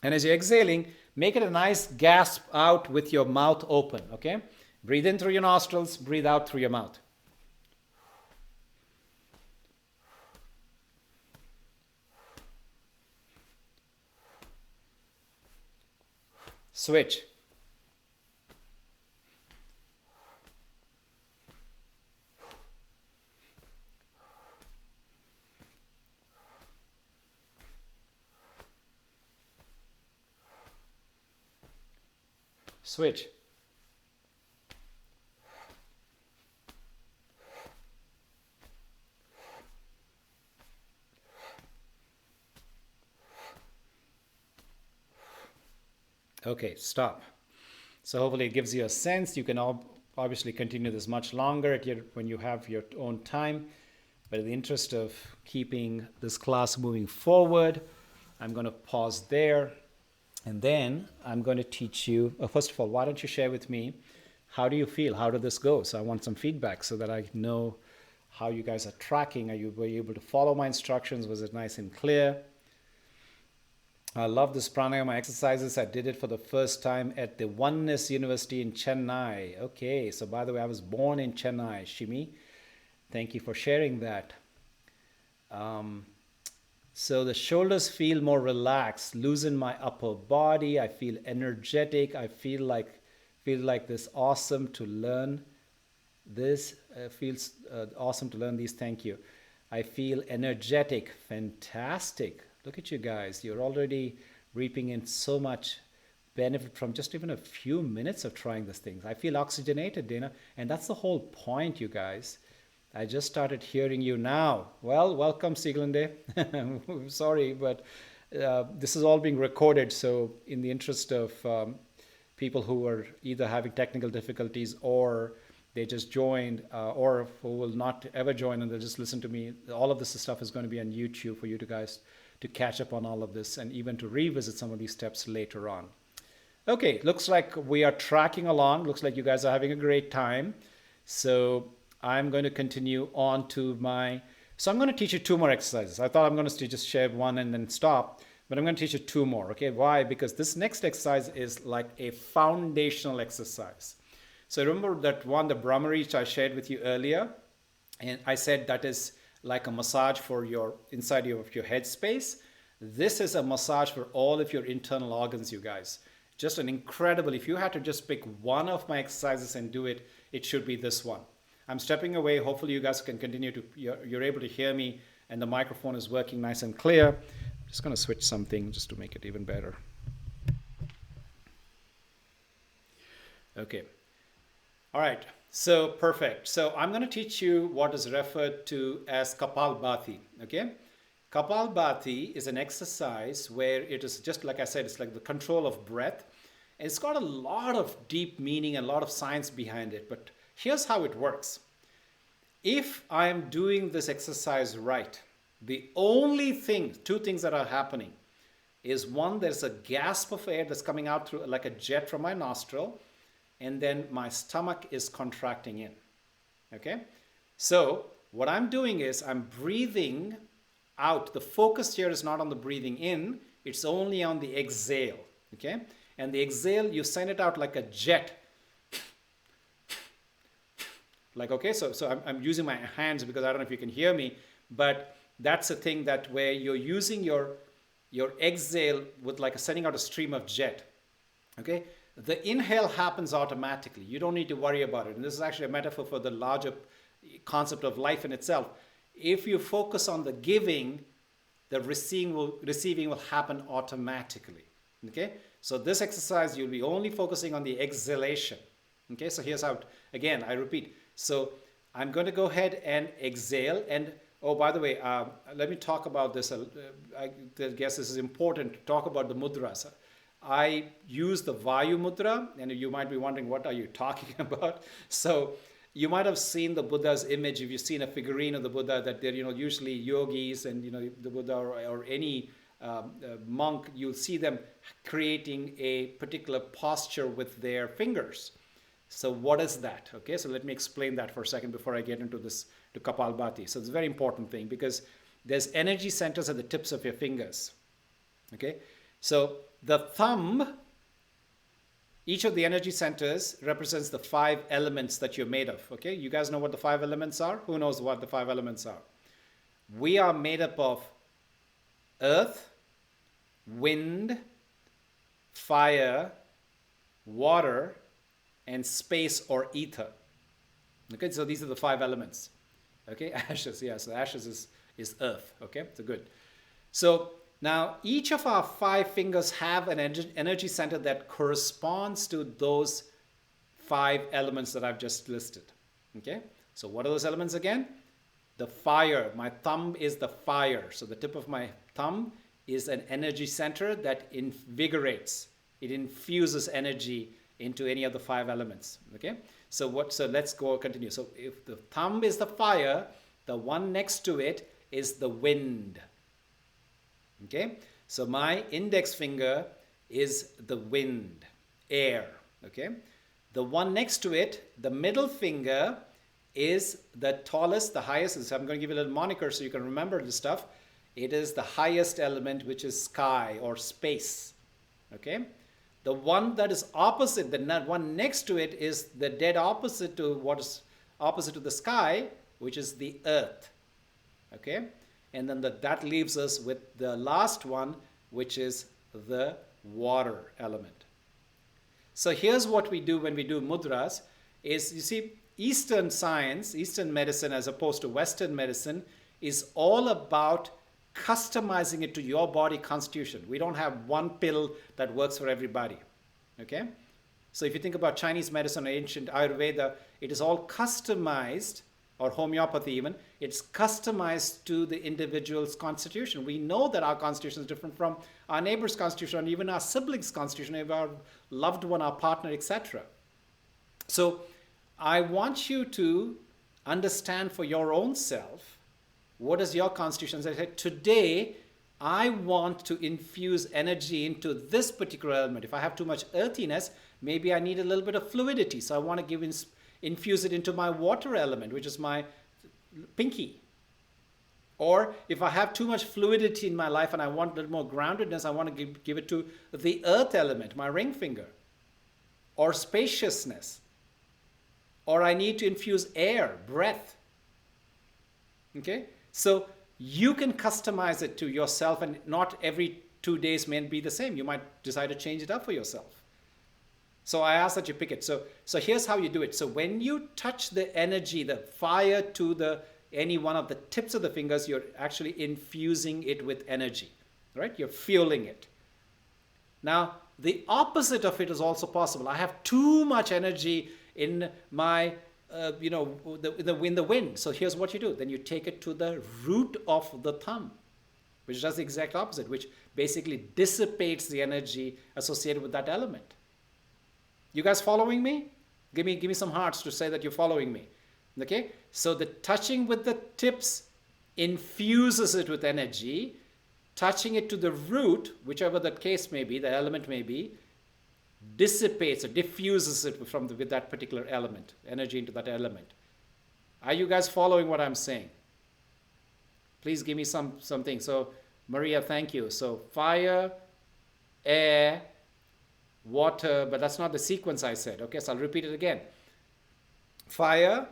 And as you're exhaling, make it a nice gasp out with your mouth open, okay? Breathe in through your nostrils, breathe out through your mouth. Switch. Switch. Okay, stop. So hopefully it gives you a sense. You can obviously continue this much longer when you have your own time. But in the interest of keeping this class moving forward, I'm going to pause there. And then I'm going to teach you, first of all, why don't you share with me, how do you feel? How did this go? So I want some feedback so that I know how you guys are tracking. Were you able to follow my instructions? Was it nice and clear? I love this pranayama exercises. I did it for the first time at the Oneness University in Chennai. Okay, so by the way, I was born in Chennai, Shimi. Thank you for sharing that. So the shoulders feel more relaxed, loosen my upper body. I feel energetic. I feel like this awesome to learn this. Feels awesome to learn these. Thank you. I feel energetic. Fantastic. Look at you guys. You're already reaping in so much benefit from just even a few minutes of trying these things. I feel oxygenated, Dana. And that's the whole point, you guys. I just started hearing you now. Well, welcome, Sieglinde. I'm sorry, but this is all being recorded. So in the interest of people who are either having technical difficulties or they just joined or who will not ever join and they'll just listen to me, all of this stuff is going to be on YouTube for you guys to catch up on all of this and even to revisit some of these steps later on. Okay, looks like we are tracking along. Looks like you guys are having a great time. So I'm going to continue on to so I'm going to teach you 2 more exercises. I thought I'm going to just share one and then stop, but I'm going to teach you 2 more. Okay, why? Because this next exercise is like a foundational exercise. So remember that one, the Brahmari, which I shared with you earlier, and I said that is like a massage for your inside of your head space. This is a massage for all of your internal organs, you guys. Just an incredible, if you had to just pick one of my exercises and do it, it should be this one. I'm stepping away. Hopefully you guys can continue to, you're able to hear me and the microphone is working nice and clear. I'm just going to switch something just to make it even better. Okay. All right. So perfect. So I'm going to teach you what is referred to as Kapalbhati. Okay. Kapalbhati is an exercise where it is just like I said, it's like the control of breath. And it's got a lot of deep meaning and a lot of science behind it. But here's how it works. If I'm doing this exercise right, the only thing, 2 things that are happening is one, there's a gasp of air that's coming out through like a jet from my nostril. And then my stomach is contracting in. Okay. So what I'm doing is I'm breathing out. The focus here is not on the breathing in. It's only on the exhale. Okay. And the exhale, you send it out like a jet. Like, okay, so I'm using my hands because I don't know if you can hear me, but that's a thing that where you're using your exhale with like sending out a stream of jet. Okay. The inhale happens automatically. You don't need to worry about it. And this is actually a metaphor for the larger concept of life in itself. If you focus on the giving, the receiving will happen automatically. Okay? So this exercise, you'll be only focusing on the exhalation. Okay? So here's how, again, I repeat. So I'm going to go ahead and exhale. And Oh, by the way, let me talk about this. I guess this is important to talk about the mudras. I use the Vayu Mudra, and you might be wondering, what are you talking about? So you might have seen the Buddha's image. If you've seen a figurine of the Buddha, that they're usually yogis, and the Buddha or any monk, you'll see them creating a particular posture with their fingers. So what is that? Okay, so let me explain that for a second before I get into this to Kapalbhati. So it's a very important thing because there's energy centers at the tips of your fingers. Okay, so the thumb, each of the energy centers represents the 5 elements that you're made of. Okay, you guys know what the 5 elements are? Who knows what the 5 elements are? We are made up of earth, wind, fire, water, and space or ether. Okay, so these are the 5 elements. Okay, ashes, yeah, so ashes is earth. Okay, so good. So now each of our 5 fingers have an energy center that corresponds to those 5 elements that I've just listed. Okay, so what are those elements again? The fire, my thumb is the fire. So the tip of my thumb is an energy center that invigorates, it infuses energy into any of the 5 elements. Okay, so let's continue. So if the thumb is the fire, the one next to it is the wind. Okay, so my index finger is the wind, air. Okay, the one next to it, the middle finger, is the tallest, the highest. So I'm going to give you a little moniker so you can remember the stuff. It is the highest element, which is sky or space. Okay, the one that is opposite, the one next to it, is the dead opposite to what is opposite to the sky, which is the earth. Okay, and then that leaves us with the last one, which is the water element. So here's what we do when we do mudras is, you see, Eastern science, Eastern medicine as opposed to Western medicine is all about customizing it to your body constitution. We don't have one pill that works for everybody. Okay? So if you think about Chinese medicine or ancient Ayurveda, it is all customized, or homeopathy even, it's customized to the individual's constitution. We know that our constitution is different from our neighbor's constitution, and even our sibling's constitution, even our loved one, our partner, etc. So I want you to understand for your own self, what is your constitution? As I said, today, I want to infuse energy into this particular element. If I have too much earthiness, maybe I need a little bit of fluidity. So I want to infuse it into my water element, which is my pinky. Or if I have too much fluidity in my life and I want a little more groundedness, I want to give it to the earth element, my ring finger. Or spaciousness. Or I need to infuse air, breath. Okay? So you can customize it to yourself, and not every 2 days may be the same. You might decide to change it up for yourself. So I ask that you pick it. So here's how you do it. So when you touch the energy, the fire to any one of the tips of the fingers, you're actually infusing it with energy, right? You're fueling it. Now, the opposite of it is also possible. I have too much energy in my, in the wind. So here's what you do. Then you take it to the root of the thumb, which does the exact opposite, which basically dissipates the energy associated with that element. You guys following me? Give me some hearts to say that you're following me. Okay? So the touching with the tips infuses it with energy. Touching it to the root, whichever the case may be, the element may be, dissipates or diffuses it with that particular element, energy into that element. Are you guys following what I'm saying? Please give me something. So Maria, thank you. So fire, air, water, but that's not the sequence I said. Okay, so I'll repeat it again. Fire,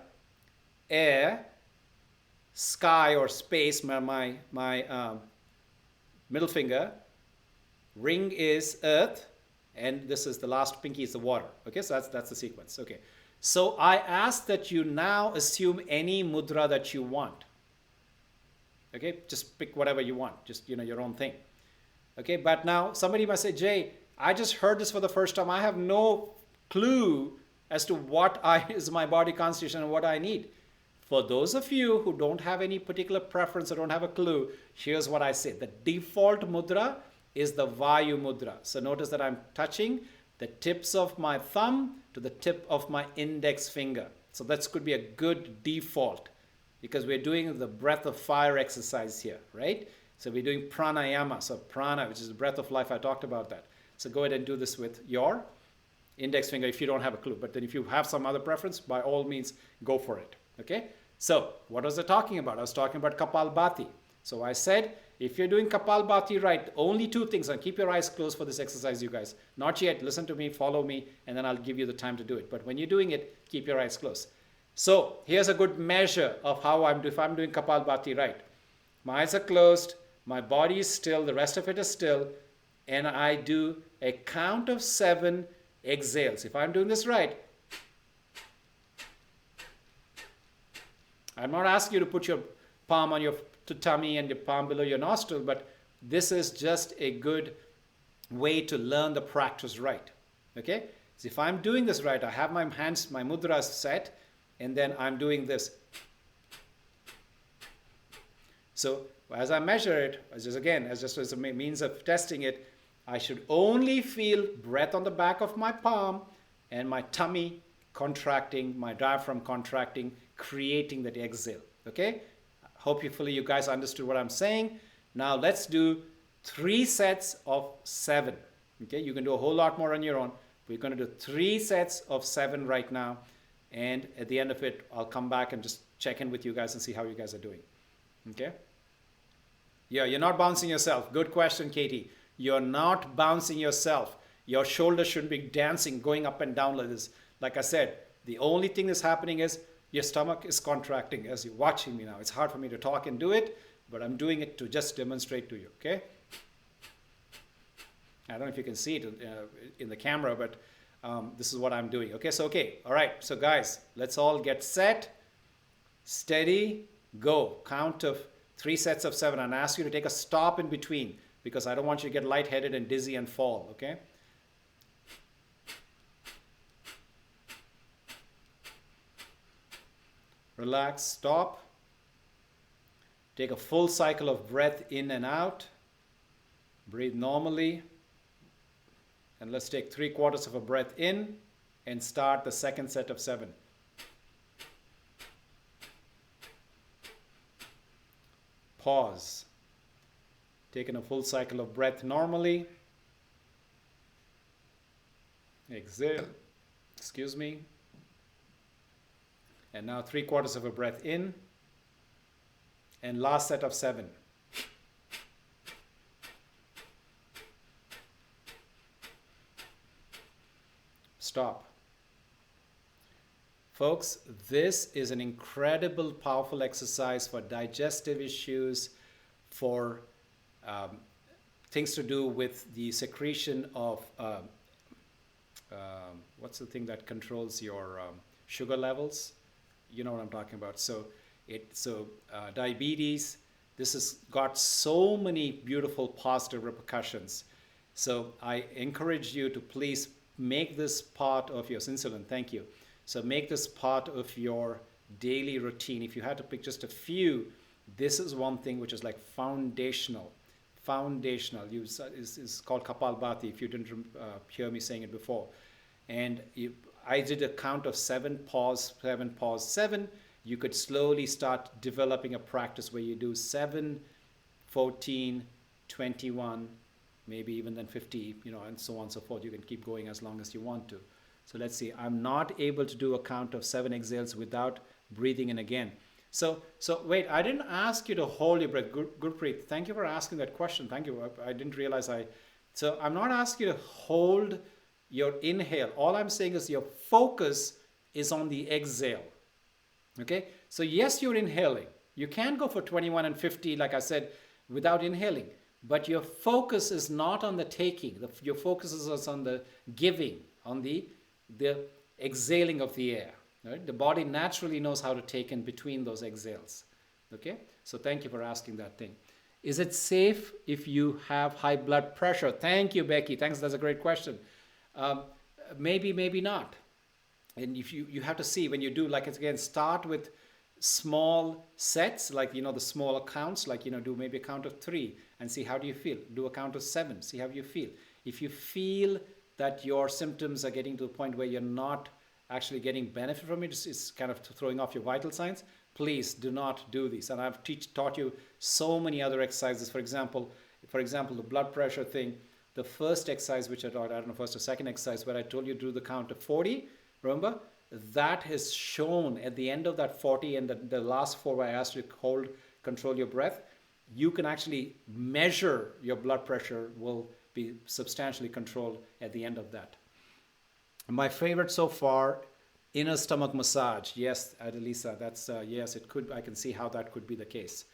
air, sky or space, my middle finger, ring is earth, and this is the last pinky is the water. Okay, so that's the sequence. Okay, so I ask that you now assume any mudra that you want. Okay, just pick whatever you want, just your own thing. Okay, but now somebody must say, Jay, I just heard this for the first time. I have no clue as to what is my body constitution and what I need. For those of you who don't have any particular preference or don't have a clue, here's what I say. The default mudra is the Vayu mudra. So notice that I'm touching the tips of my thumb to the tip of my index finger. So that could be a good default because we're doing the breath of fire exercise here, right? So we're doing pranayama. So prana, which is the breath of life, I talked about that. So go ahead and do this with your index finger if you don't have a clue. But then if you have some other preference, by all means, go for it. Okay? So what was I talking about? I was talking about Kapalbhati. So I said, if you're doing Kapalbhati right, only two things, and keep your eyes closed for this exercise, you guys. Not yet. Listen to me, follow me, and then I'll give you the time to do it. But when you're doing it, keep your eyes closed. So here's a good measure of how if I'm doing Kapalbhati right. My eyes are closed, my body is still, the rest of it is still, and I do a count of 7 exhales. If I'm doing this right, I'm not asking you to put your palm on your tummy and your palm below your nostril, but this is just a good way to learn the practice right. Okay? So if I'm doing this right, I have my hands, my mudras set, and then I'm doing this. So as I measure it, as a means of testing it, I should only feel breath on the back of my palm and my tummy contracting, my diaphragm contracting, creating that exhale. Okay? Hopefully you guys understood what I'm saying. Now let's do 3 sets of 7. Okay? You can do a whole lot more on your own. We're going to do 3 sets of 7 right now. And at the end of it, I'll come back and just check in with you guys and see how you guys are doing. Okay? Yeah, you're not bouncing yourself. Good question, Katie. You're not bouncing yourself. Your shoulders shouldn't be dancing, going up and down like this. Like I said, the only thing that's happening is your stomach is contracting as you're watching me now. It's hard for me to talk and do it, but I'm doing it to just demonstrate to you, okay? I don't know if you can see it in the camera, but this is what I'm doing. Okay, so all right. So guys, let's all get set, steady, go. Count of 3 sets of 7, and I ask you to take a stop in between because I don't want you to get lightheaded and dizzy and fall, okay? Relax, stop. Take a full cycle of breath in and out. Breathe normally. And let's take 3/4 of a breath in and start the second set of 7. Pause. Taking a full cycle of breath normally. Exhale. Excuse me. And now 3/4 of a breath in. And last set of 7. Stop. Folks, this is an incredible, powerful exercise for digestive issues, for things to do with the secretion of, what's the thing that controls your sugar levels? You know what I'm talking about. So diabetes, this has got so many beautiful positive repercussions. So I encourage you to please make this part of your insulin. Thank you. So make this part of your daily routine. If you had to pick just a few, this is one thing which is like foundational. Is called Kapalbhati, if you didn't hear me saying it before. And I did a count of 7, pause, 7, pause, 7. You could slowly start developing a practice where you do 7, 14, 21, maybe even then 50, and so on and so forth. You can keep going as long as you want to. So let's see. I'm not able to do a count of 7 exhales without breathing in again. So wait, I didn't ask you to hold your breath. Gurpreet, thank you for asking that question. Thank you. I didn't realize So I'm not asking you to hold your inhale. All I'm saying is your focus is on the exhale. Okay? So yes, you're inhaling. You can go for 21 and 50, like I said, without inhaling. But your focus is not on the taking. Your focus is on the giving, on the exhaling of the air. Right? The body naturally knows how to take in between those exhales. Okay? So thank you for asking that thing. Is it safe if you have high blood pressure? Thank you, Becky. Thanks. That's a great question. Maybe, maybe not. And if you have to see when you do, like it's again, start with small sets, like, the smaller counts, like, do maybe a count of 3 and see how do you feel. Do a count of 7, see how you feel. If you feel that your symptoms are getting to the point where you're not actually getting benefit from it, it's kind of throwing off your vital signs, please do not do these. And I've taught you so many other exercises. For example, the blood pressure thing, the first exercise which I taught, I don't know, first or second exercise, where I told you to do the count of 40, remember? That is shown at the end of that 40, and the last 4 where I asked you to control your breath, you can actually measure your blood pressure will be substantially controlled at the end of that. My favorite so far, inner stomach massage. Yes, Adelisa, that's, yes, it could, I can see how that could be the case.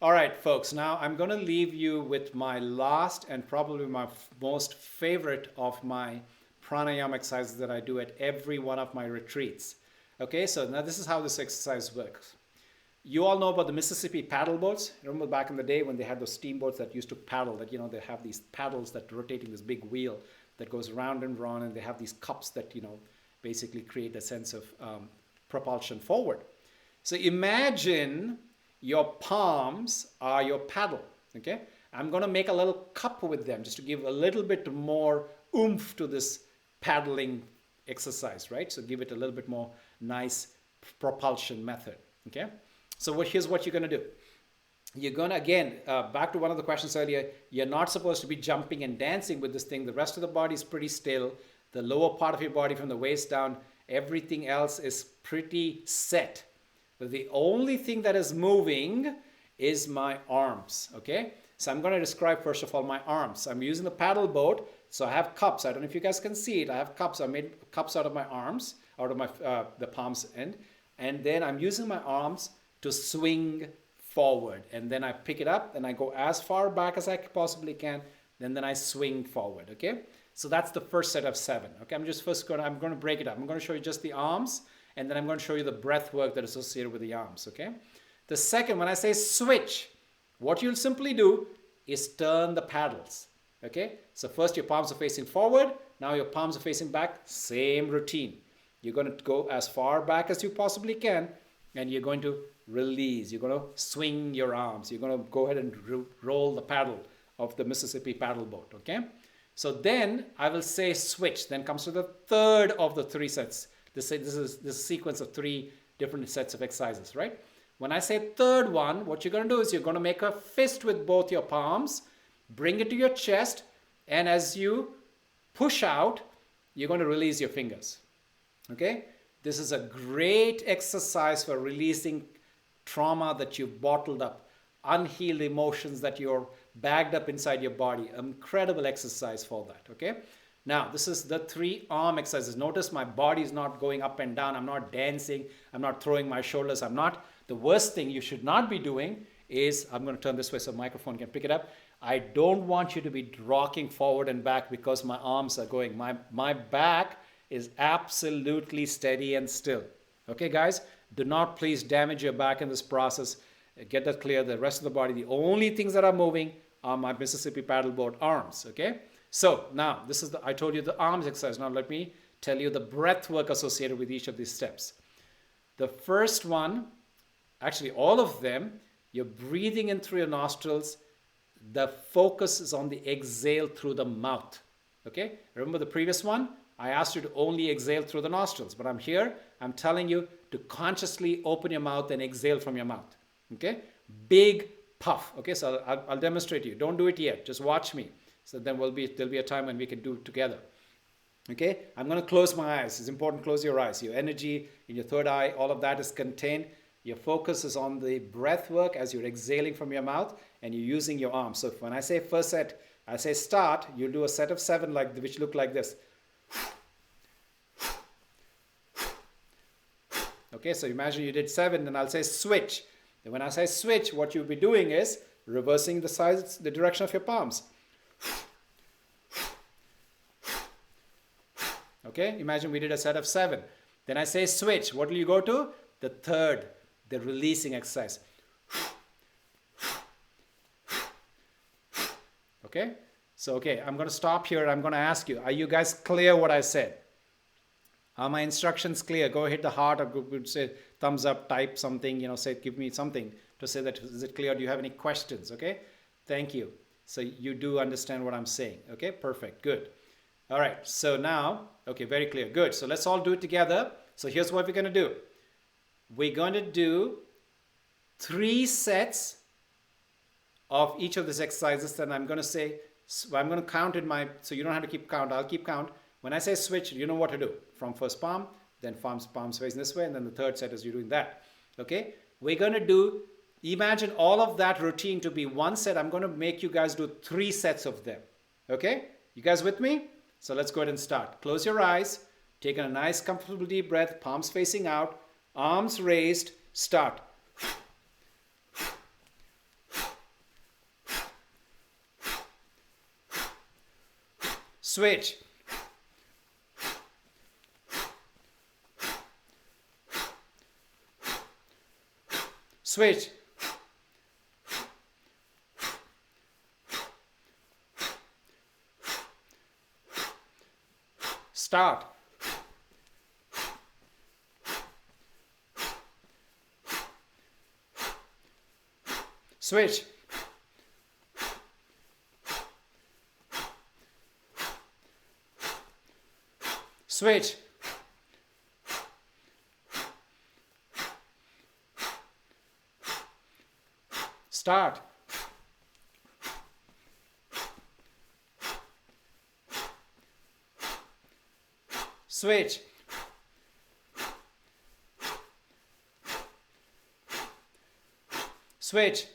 All right, folks, now I'm going to leave you with my last and probably my most favorite of my pranayama exercises that I do at every one of my retreats. Okay, so now this is how this exercise works. You all know about the Mississippi paddle boats. Remember back in the day when they had those steamboats that used to paddle, that, they have these paddles that rotating this big wheel that goes round and round, and they have these cups that, basically create a sense of propulsion forward. So imagine your palms are your paddle, okay? I'm going to make a little cup with them just to give a little bit more oomph to this paddling exercise, right? So give it a little bit more nice propulsion method, okay? So here's what you're going to do. You're going to, again, back to one of the questions earlier, you're not supposed to be jumping and dancing with this thing. The rest of the body is pretty still. The lower part of your body from the waist down, everything else is pretty set. But the only thing that is moving is my arms, okay? So I'm going to describe, first of all, my arms. I'm using the paddle boat, so I have cups. I don't know if you guys can see it. I have cups. I made cups out of my arms, out of my the palms end. And then I'm using my arms to swing forward. And then I pick it up, and I go as far back as I possibly can. Then I swing forward, okay? So that's the first set of 7, okay? I'm going to break it up. I'm going to show you just the arms, and then I'm going to show you the breath work that is associated with the arms, okay? The second, when I say switch, what you'll simply do is turn the paddles, okay? So first your palms are facing forward, now your palms are facing back, same routine. You're going to go as far back as you possibly can, and you're going to release. You're going to swing your arms. You're going to go ahead and roll the paddle of the Mississippi paddle boat, okay? So then I will say switch. Then comes to the third of the 3 sets. This is a sequence of 3 different sets of exercises, right? When I say third one, what you're going to do is you're going to make a fist with both your palms, bring it to your chest, and as you push out, you're going to release your fingers, okay? This is a great exercise for releasing trauma that you've bottled up, unhealed emotions that you're bagged up inside your body. Incredible exercise for that, okay? Now, this is the 3 arm exercises. Notice my body is not going up and down. I'm not dancing. I'm not throwing my shoulders. The worst thing you should not be doing is, I'm going to turn this way so the microphone can pick it up. I don't want you to be rocking forward and back because my arms are going. My back is absolutely steady and still. Okay, guys? Do not please damage your back in this process. Get that clear. The rest of the body, the only things that are moving are my Mississippi paddleboard arms, okay? So now, I told you the arms exercise. Now let me tell you the breath work associated with each of these steps. The first one, actually all of them, you're breathing in through your nostrils. The focus is on the exhale through the mouth, okay? Remember the previous one? I asked you to only exhale through the nostrils, but I'm telling you to consciously open your mouth and exhale from your mouth, okay? Big puff, okay? So I'll demonstrate to you. Don't do it yet. Just watch me. So then there'll be a time when we can do it together. Okay? I'm going to close my eyes. It's important to close your eyes. Your energy in your third eye, all of that is contained. Your focus is on the breath work as you're exhaling from your mouth and you're using your arms. So when I say first set, I say start, you'll do a set of 7 which look like this. Okay, so imagine you did 7, then I'll say switch. And when I say switch, what you'll be doing is reversing the direction of your palms. Okay, imagine we did a set of 7. Then I say switch. What will you go to? The third, the releasing exercise. Okay, so I'm going to stop here. I'm going to ask you, are you guys clear what I said? Are my instructions clear? Go hit the heart or say thumbs up, type something, say, give me something to say that, is it clear? Do you have any questions? Okay. Thank you. So you do understand what I'm saying. Okay. Perfect. Good. All right. So now, okay, very clear. Good. So let's all do it together. So here's what we're going to do. We're going to do 3 sets of each of these exercises. Then I'm going to say, I'm going to count in my, so you don't have to keep count. I'll keep count. When I say switch, you know what to do. From first palm, then palms facing this way, and then the third set is you doing that. Okay? We're going to do, imagine all of that routine to be 1 set. I'm going to make you guys do 3 sets of them. Okay? You guys with me? So let's go ahead and start. Close your eyes. Take a nice comfortable deep breath. Palms facing out. Arms raised. Start. Switch. Switch. Start. Switch. Switch. Start. Switch. Switch.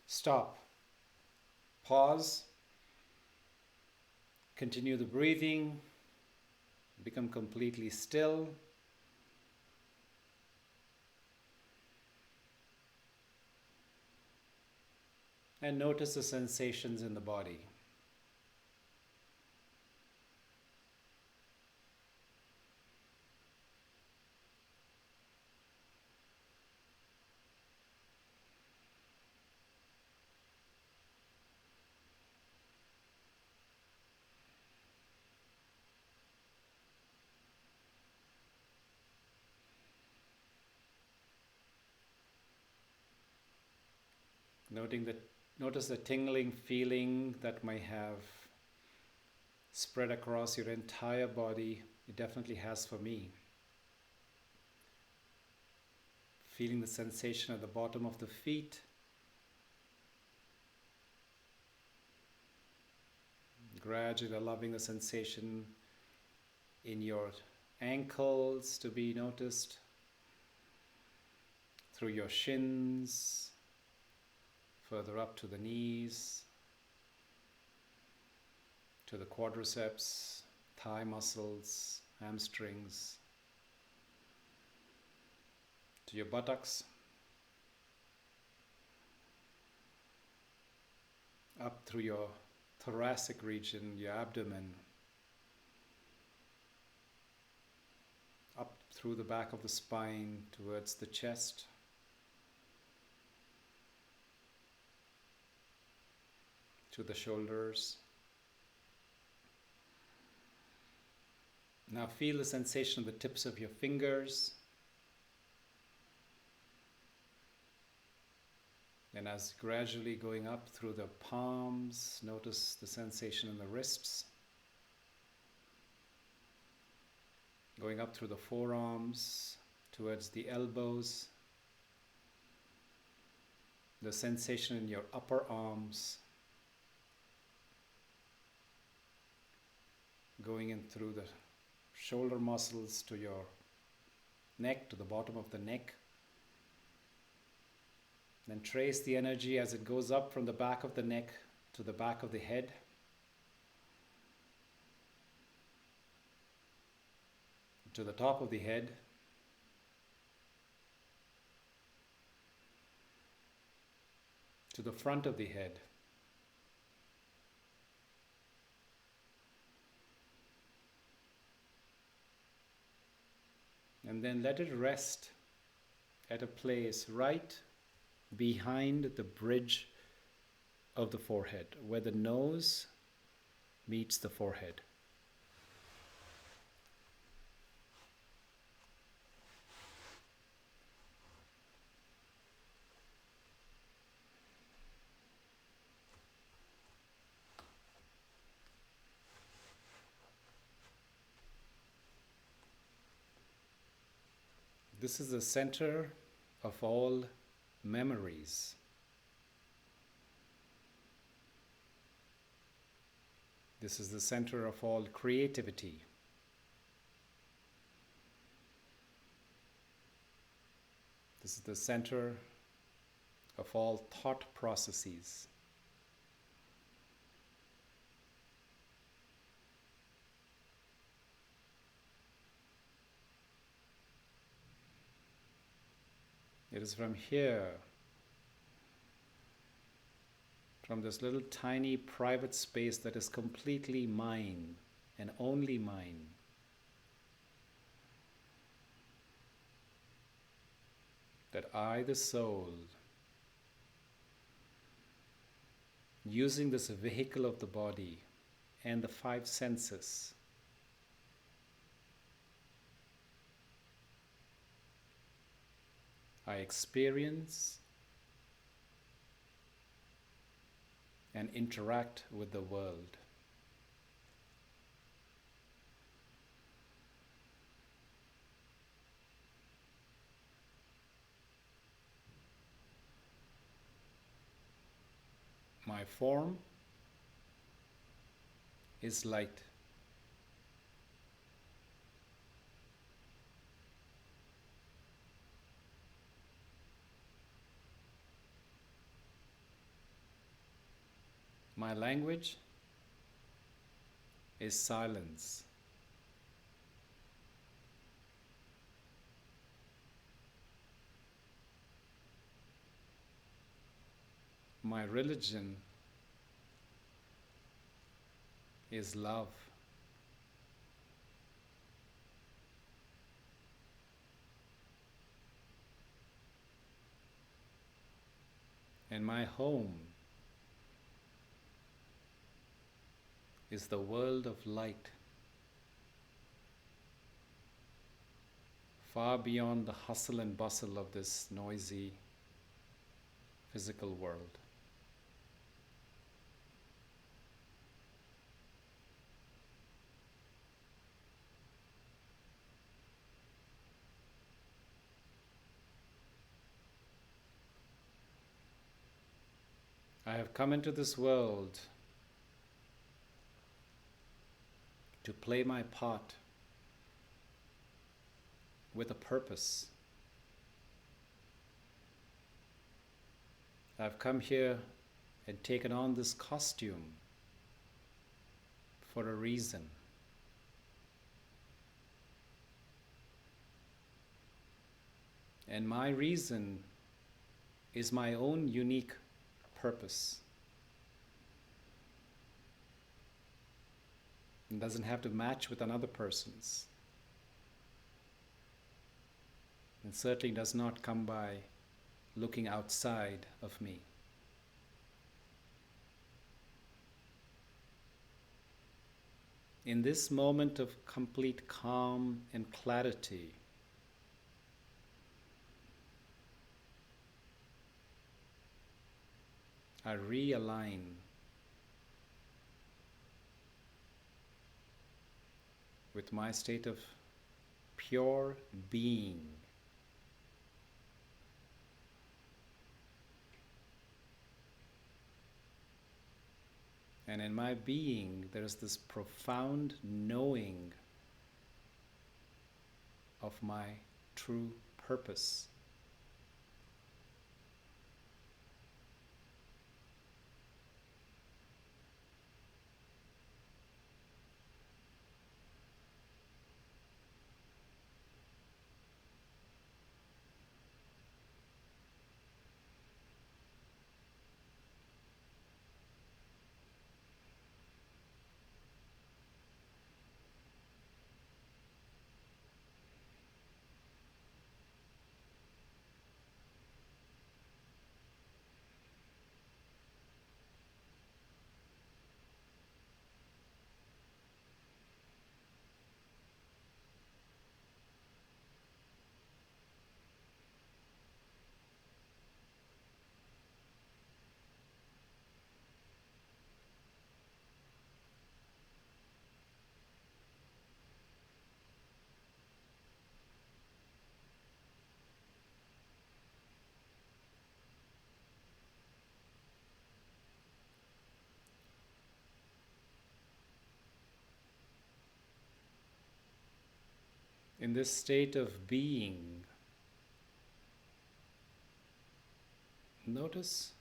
Stop. Pause. Continue the breathing. Become completely still. And notice the sensations in the body. Notice the tingling feeling that might have spread across your entire body. It definitely has for me. Feeling the sensation at the bottom of the feet. Gradually allowing the sensation in your ankles to be noticed, through your shins, further up to the knees, to the quadriceps, thigh muscles, hamstrings, to your buttocks, up through your thoracic region, your abdomen, up through the back of the spine towards the chest, to the shoulders. Now feel the sensation of the tips of your fingers. And as gradually going up through the palms, notice the sensation in the wrists. Going up through the forearms, towards the elbows. The sensation in your upper arms. Going in through the shoulder muscles to your neck, to the bottom of the neck. Then trace the energy as it goes up from the back of the neck to the back of the head. To the top of the head. To the front of the head. And then let it rest at a place right behind the bridge of the forehead, where the nose meets the forehead. This is the center of all memories. This is the center of all creativity. This is the center of all thought processes. It is from here, from this little tiny private space that is completely mine and only mine, that I, the soul, using this vehicle of the body and the five senses, I experience and interact with the world. My form is light. My language is silence. My religion is love. And my home is the world of light, far beyond the hustle and bustle of this noisy physical world. I have come into this world to play my part with a purpose. I've come here and taken on this costume for a reason. And my reason is my own unique purpose. It doesn't have to match with another person's. It certainly does not come by looking outside of me. In this moment of complete calm and clarity, I realign with my state of pure being. And in my being, there is this profound knowing of my true purpose. In this state of being, notice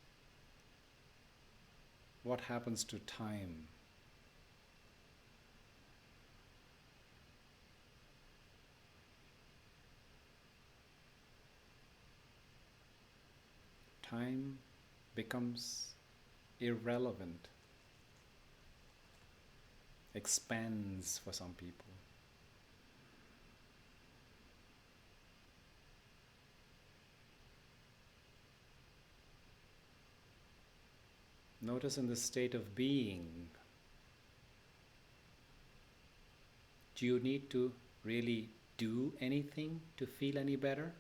what happens to time. Time becomes irrelevant, expands for some people. Notice in the state of being, do you need to really do anything to feel any better?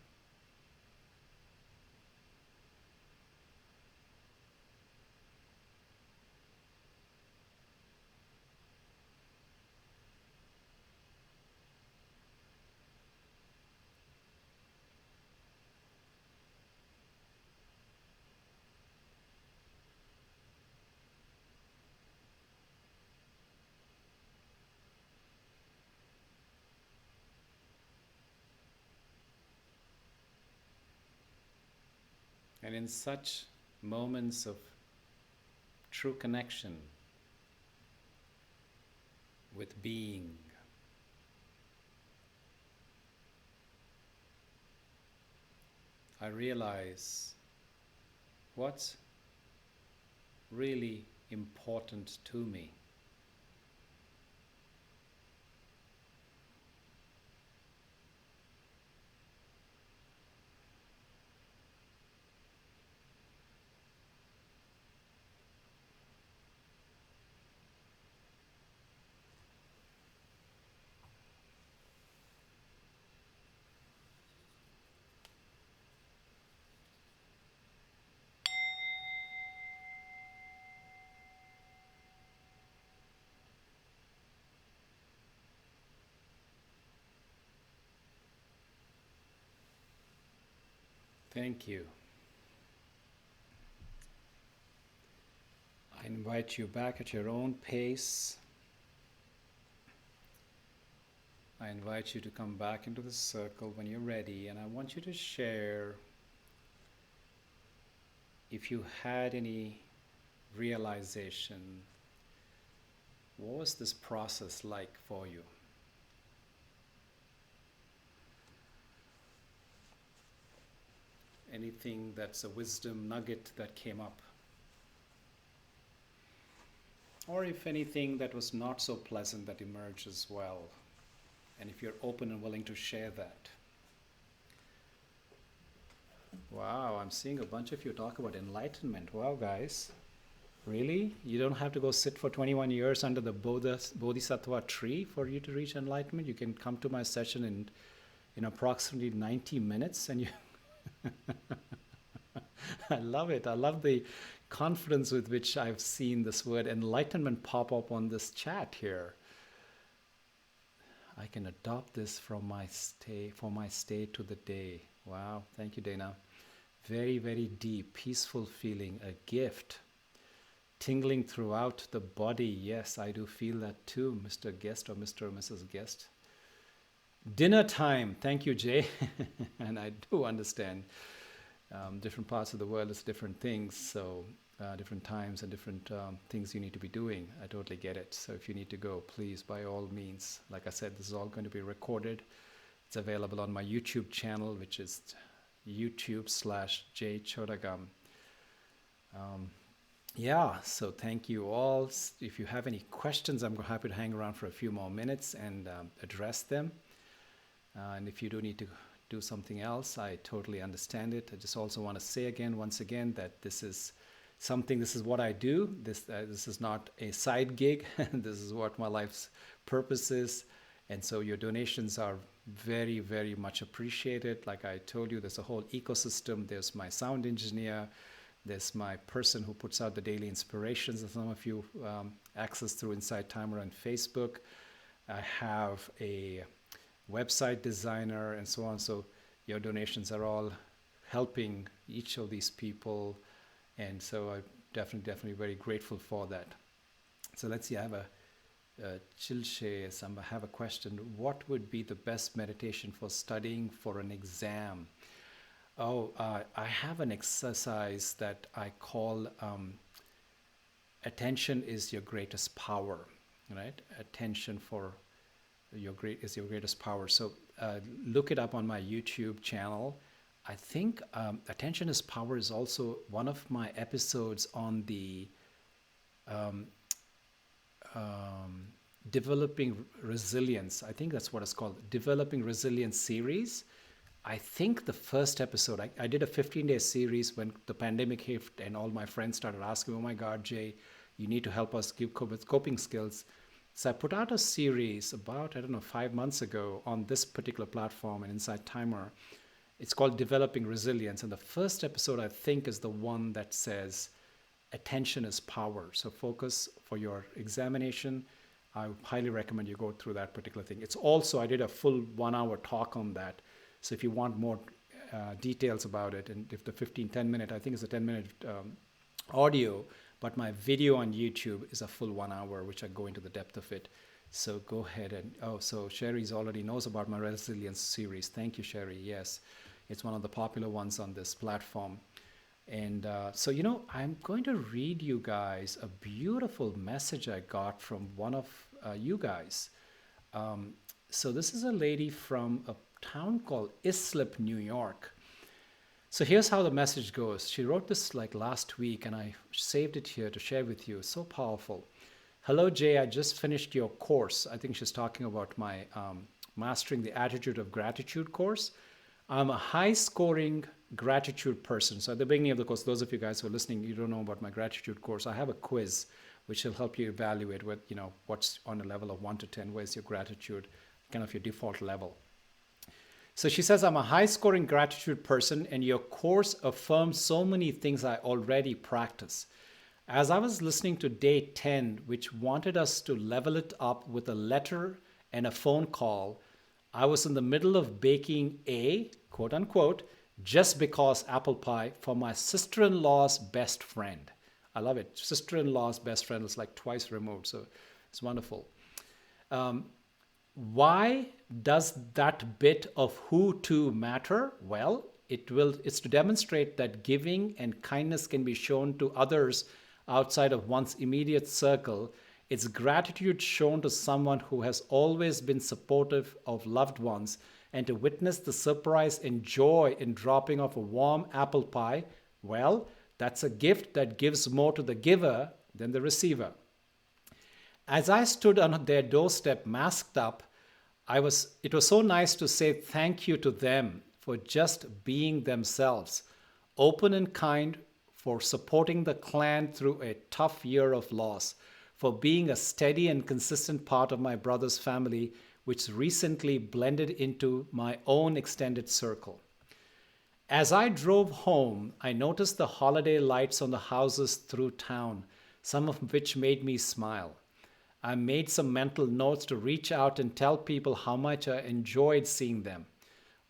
And in such moments of true connection with being, I realize what's really important to me. Thank you. I invite you back at your own pace. I invite you to come back into the circle when you're ready, and I want you to share if you had any realization. What was this process like for you? Anything that's a wisdom nugget that came up? Or if anything that was not so pleasant that emerged as well. And if you're open and willing to share that. Wow, I'm seeing a bunch of you talk about enlightenment. Wow, guys. Really? You don't have to go sit for 21 years under the Bodhisattva tree for you to reach enlightenment? You can come to my session in approximately 90 minutes and you... I love it. I love the confidence with which I've seen this word enlightenment pop up on this chat here. I can adopt this from my stay to the day. Wow, thank you, Dana. Very, very deep, peaceful feeling, a gift. Tingling throughout the body. Yes, I do feel that too, Mr. Guest or Mr. or Mrs. Guest. Dinner time. Thank you, Jay. And I do understand different parts of the world is different things. So different times and different things you need to be doing. I totally get it. So if you need to go, please, by all means. Like I said, this is all going to be recorded. It's available on my YouTube channel, which is YouTube/JChodagam. Yeah, so thank you all. If you have any questions, I'm happy to hang around for a few more minutes and address them. And if you do need to do something else, I totally understand it. I just also want to say once again, that this is something, this is what I do. This is not a side gig. This is what my life's purpose is. And so your donations are very, very much appreciated. Like I told you, there's a whole ecosystem. There's my sound engineer. There's my person who puts out the daily inspirations that some of you access through Inside Timer on Facebook. I have a website designer and so on. So your donations are all helping each of these people. And so I'm definitely very grateful for that. So let's see, I have a Chilshe, I have a question. What would be the best meditation for studying for an exam? Oh, I have an exercise that I call attention is your greatest power, right? Attention for your greatest power. So look it up on my YouTube channel. I think attention is power is also one of my episodes on the developing resilience. I think that's what it's called, developing resilience series. I think the first episode, I did a 15-day series when the pandemic hit and all my friends started asking, oh my God, Jay, you need to help us with coping skills. So I put out a series about, I don't know, 5 months ago on this particular platform and Inside Timer. It's called Developing Resilience. And the first episode, I think, is the one that says attention is power. So focus for your examination. I highly recommend you go through that particular thing. It's also, I did a full 1 hour talk on that. So if you want more details about it, and if the 10 minute, I think it's a 10-minute audio, but my video on YouTube is a full 1 hour, which I go into the depth of it. So go ahead and, so Sherry's already knows about my resilience series. Thank you, Sherry. Yes, it's one of the popular ones on this platform. And so, I'm going to read you guys a beautiful message I got from one of you guys. So this is a lady from a town called Islip, New York. So here's how the message goes. She wrote this like last week, and I saved it here to share with you. So powerful. Hello, Jay. I just finished your course. I think she's talking about my Mastering the Attitude of Gratitude course. I'm a high-scoring gratitude person. So at the beginning of the course, those of you guys who are listening, you don't know about my gratitude course, I have a quiz which will help you evaluate what's on a level of 1 to 10, where's your gratitude, kind of your default level. So she says, I'm a high-scoring gratitude person, and your course affirms so many things I already practice. As I was listening to day 10, which wanted us to level it up with a letter and a phone call, I was in the middle of baking a, quote unquote, just because apple pie for my sister-in-law's best friend. I love it. Sister-in-law's best friend is like twice removed, so it's wonderful. Why does that bit of who to matter? Well, it's to demonstrate that giving and kindness can be shown to others outside of one's immediate circle. It's gratitude shown to someone who has always been supportive of loved ones, and to witness the surprise and joy in dropping off a warm apple pie, well, that's a gift that gives more to the giver than the receiver. As I stood on their doorstep masked up, it was so nice to say thank you to them for just being themselves, open and kind, for supporting the clan through a tough year of loss, for being a steady and consistent part of my brother's family, which recently blended into my own extended circle. As I drove home, I noticed the holiday lights on the houses through town, some of which made me smile. I made some mental notes to reach out and tell people how much I enjoyed seeing them.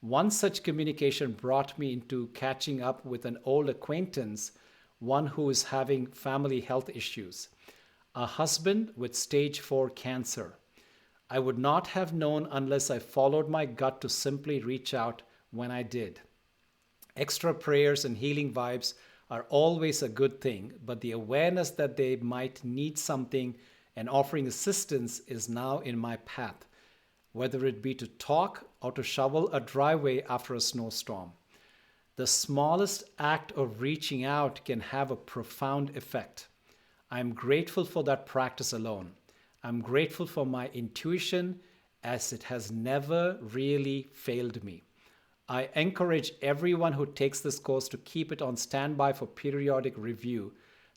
One such communication brought me into catching up with an old acquaintance, one who is having family health issues, a husband with stage 4 cancer. I would not have known unless I followed my gut to simply reach out when I did. Extra prayers and healing vibes are always a good thing, but the awareness that they might need something and offering assistance is now in my path, whether it be to talk or to shovel a driveway after a snowstorm. The smallest act of reaching out can have a profound effect. I'm grateful for that practice alone. I'm grateful for my intuition, as it has never really failed me. I encourage everyone who takes this course to keep it on standby for periodic review.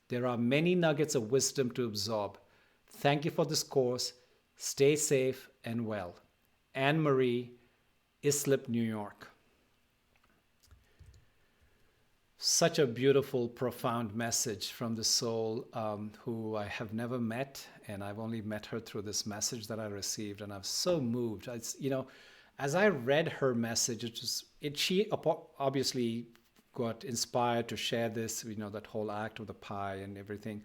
There are many nuggets of wisdom to absorb. Thank you for this course. Stay safe and well. Anne Marie, Islip, New York. Such a beautiful, profound message from the soul who I have never met, and I've only met her through this message that I received, and I'm so moved. As I read her message, she obviously got inspired to share this, that whole act of the pie and everything,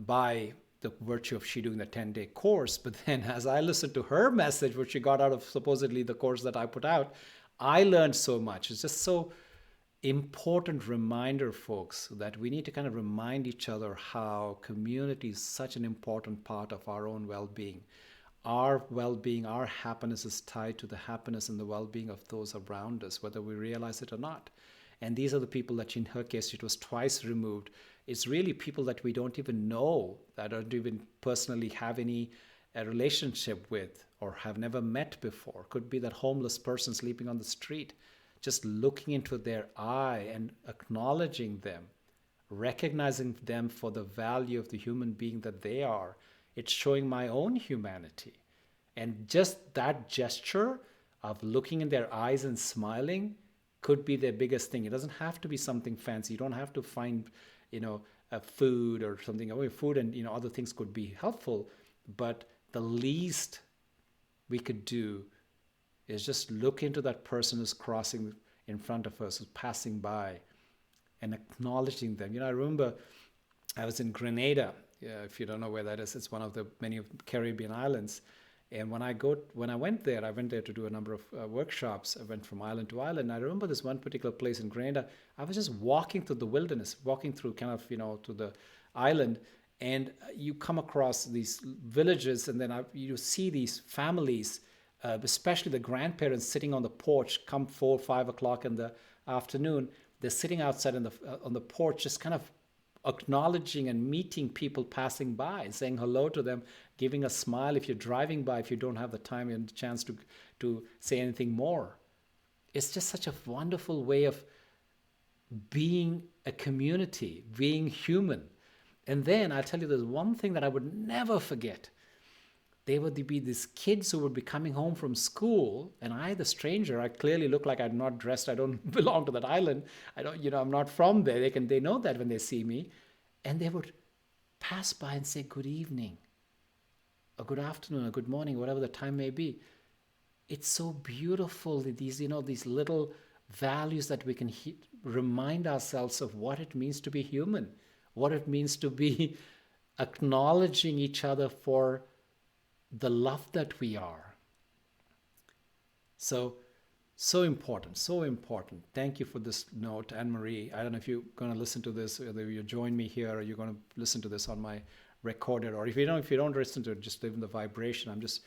by the virtue of she doing the 10-day course. But then as I listened to her message, which she got out of supposedly the course that I put out, I learned so much. It's just so important reminder, folks, that we need to kind of remind each other how community is such an important part of our own well-being. Our well-being, our happiness is tied to the happiness and the well-being of those around us, whether we realize it or not. And these are the people that, in her case, it was twice removed. It's really people that we don't even know, that don't even personally have any relationship with or have never met before. Could be that homeless person sleeping on the street. Just looking into their eye and acknowledging them, recognizing them for the value of the human being that they are. It's showing my own humanity. And just that gesture of looking in their eyes and smiling could be their biggest thing. It doesn't have to be something fancy. You don't have to find, a food or something. I mean, food and, other things could be helpful. But the least we could do is just look into that person who's crossing in front of us, who's passing by, and acknowledging them. I remember I was in Grenada. If you don't know where that is, it's one of the many Caribbean islands. And when I went there to do a number of workshops. I went from island to island. I remember this one particular place in Grenada. I was just walking through the wilderness, walking through kind of, to the island, and you come across these villages, and then you see these families, especially the grandparents sitting on the porch come 4 or 5 o'clock in the afternoon. They're sitting outside on the porch, just kind of acknowledging and meeting people passing by, saying hello to them, giving a smile if you're driving by, if you don't have the time and the chance to say anything more. It's just such a wonderful way of being a community, being human. And then I'll tell you, there's one thing that I would never forget. There would be these kids who would be coming home from school, and I, the stranger, I clearly look like I'm not dressed. I don't belong to that island. I don't, I'm not from there. They know that when they see me, and they would pass by and say good evening, or good afternoon, or good morning, whatever the time may be. It's so beautiful, these little values that we can remind ourselves of what it means to be human, what it means to be acknowledging each other for the love that we are. So important, so important. Thank you for this note, Anne-Marie. I don't know if you're going to listen to this, whether you join me here or you're going to listen to this on my recorded, or if you don't listen to it, just live in the vibration. I'm just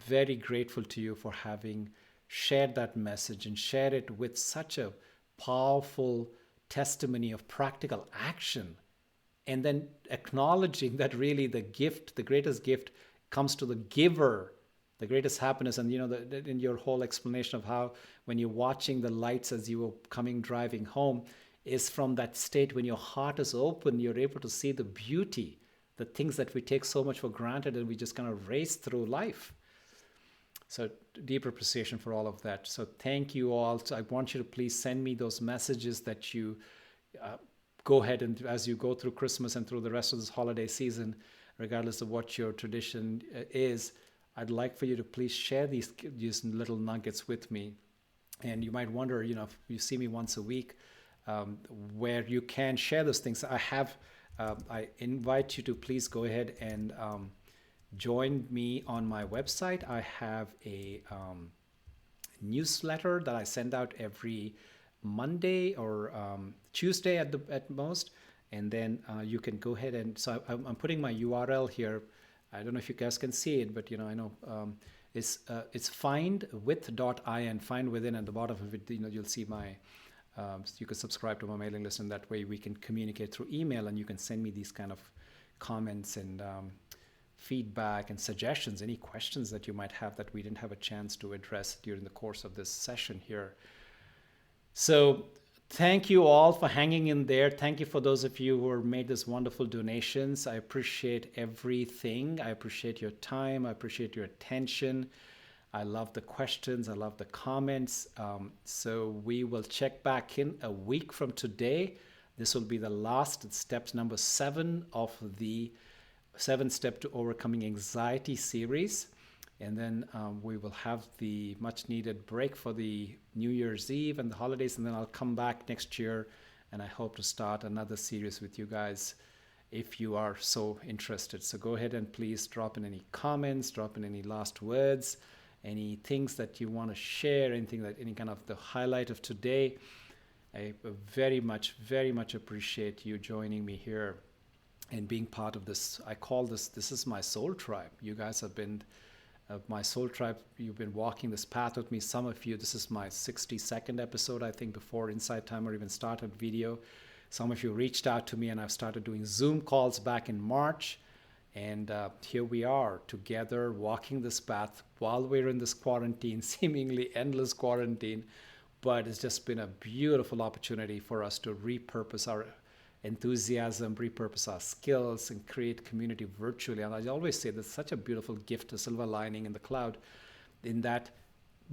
very grateful to you for having shared that message and shared it with such a powerful testimony of practical action, and then acknowledging that really the greatest gift comes to the giver, the greatest happiness. And in your whole explanation of how when you're watching the lights as you were driving home, is from that state when your heart is open, you're able to see the beauty, the things that we take so much for granted, and we just kind of race through life. So deep appreciation for all of that. So thank you all. So I want you to please send me those messages that you go ahead and as you go through Christmas and through the rest of this holiday season, regardless of what your tradition is. I'd like for you to please share these little nuggets with me. And you might wonder, if you see me once a week, where you can share those things. I invite you to please go ahead and join me on my website. I have a newsletter that I send out every Monday or Tuesday at most. And then you can go ahead and, so I'm putting my URL here. I don't know if you guys can see it, but I know it's findwith.in, find within, at the bottom of it, you'll see my, you can subscribe to my mailing list, and that way we can communicate through email, and you can send me these kind of comments and feedback and suggestions, any questions that you might have that we didn't have a chance to address during the course of this session here. So thank you all for hanging in there. Thank you for those of you who have made this wonderful donations. I appreciate everything. I appreciate your time. I appreciate your attention. I love the questions. I love the comments. So we will check back in a week from today. This will be the last steps, number 7 of the 7 Steps to Overcoming Anxiety series. And then we will have the much needed break for the New Year's Eve and the holidays. And then I'll come back next year, and I hope to start another series with you guys. if you are so interested. So go ahead and please drop in any comments, drop in any last words, any things that you want to share, anything that any kind of the highlight of today. I very much appreciate you joining me here and being part of this. I call this is my soul tribe. You guys have been my soul tribe. You've been walking this path with me. Some of you, this is my 62nd episode, I think, before Insight Timer even started video. Some of you reached out to me, and I've started doing Zoom calls back in March. And here we are together walking this path while we're in this quarantine, seemingly endless quarantine. But it's just been a beautiful opportunity for us to repurpose our enthusiasm, repurpose our skills, and create community virtually. And I always say there's such a beautiful gift, a silver lining in the cloud, in that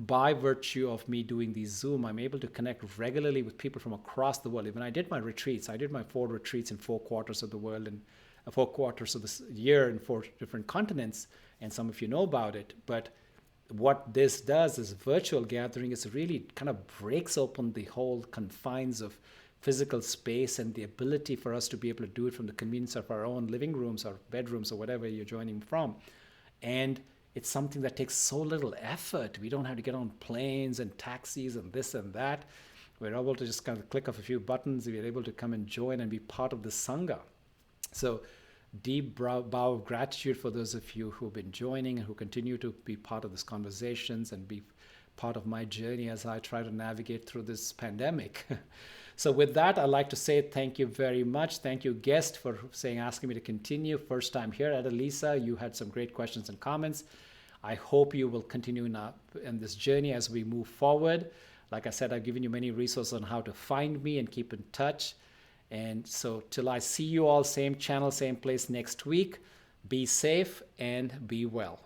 by virtue of me doing these Zoom, I'm able to connect regularly with people from across the world. When I did my retreats, I did my 4 retreats in 4 quarters of the world and 4 quarters of this year in 4 different continents, and some of you know about it. But what this does is virtual gathering is really kind of breaks open the whole confines of physical space and the ability for us to be able to do it from the convenience of our own living rooms or bedrooms or whatever you're joining from. And it's something that takes so little effort. We don't have to get on planes and taxis and this and that. We're able to just kind of click off a few buttons. We're able to come and join and be part of the Sangha. So deep bow of gratitude for those of you who've been joining and who continue to be part of these conversations and be part of my journey as I try to navigate through this pandemic. So with that, I'd like to say thank you very much. Thank you, guest, for asking me to continue. First time here at Elisa. You had some great questions and comments. I hope you will continue in this journey as we move forward. Like I said, I've given you many resources on how to find me and keep in touch. And so till I see you all, same channel, same place next week, be safe and be well.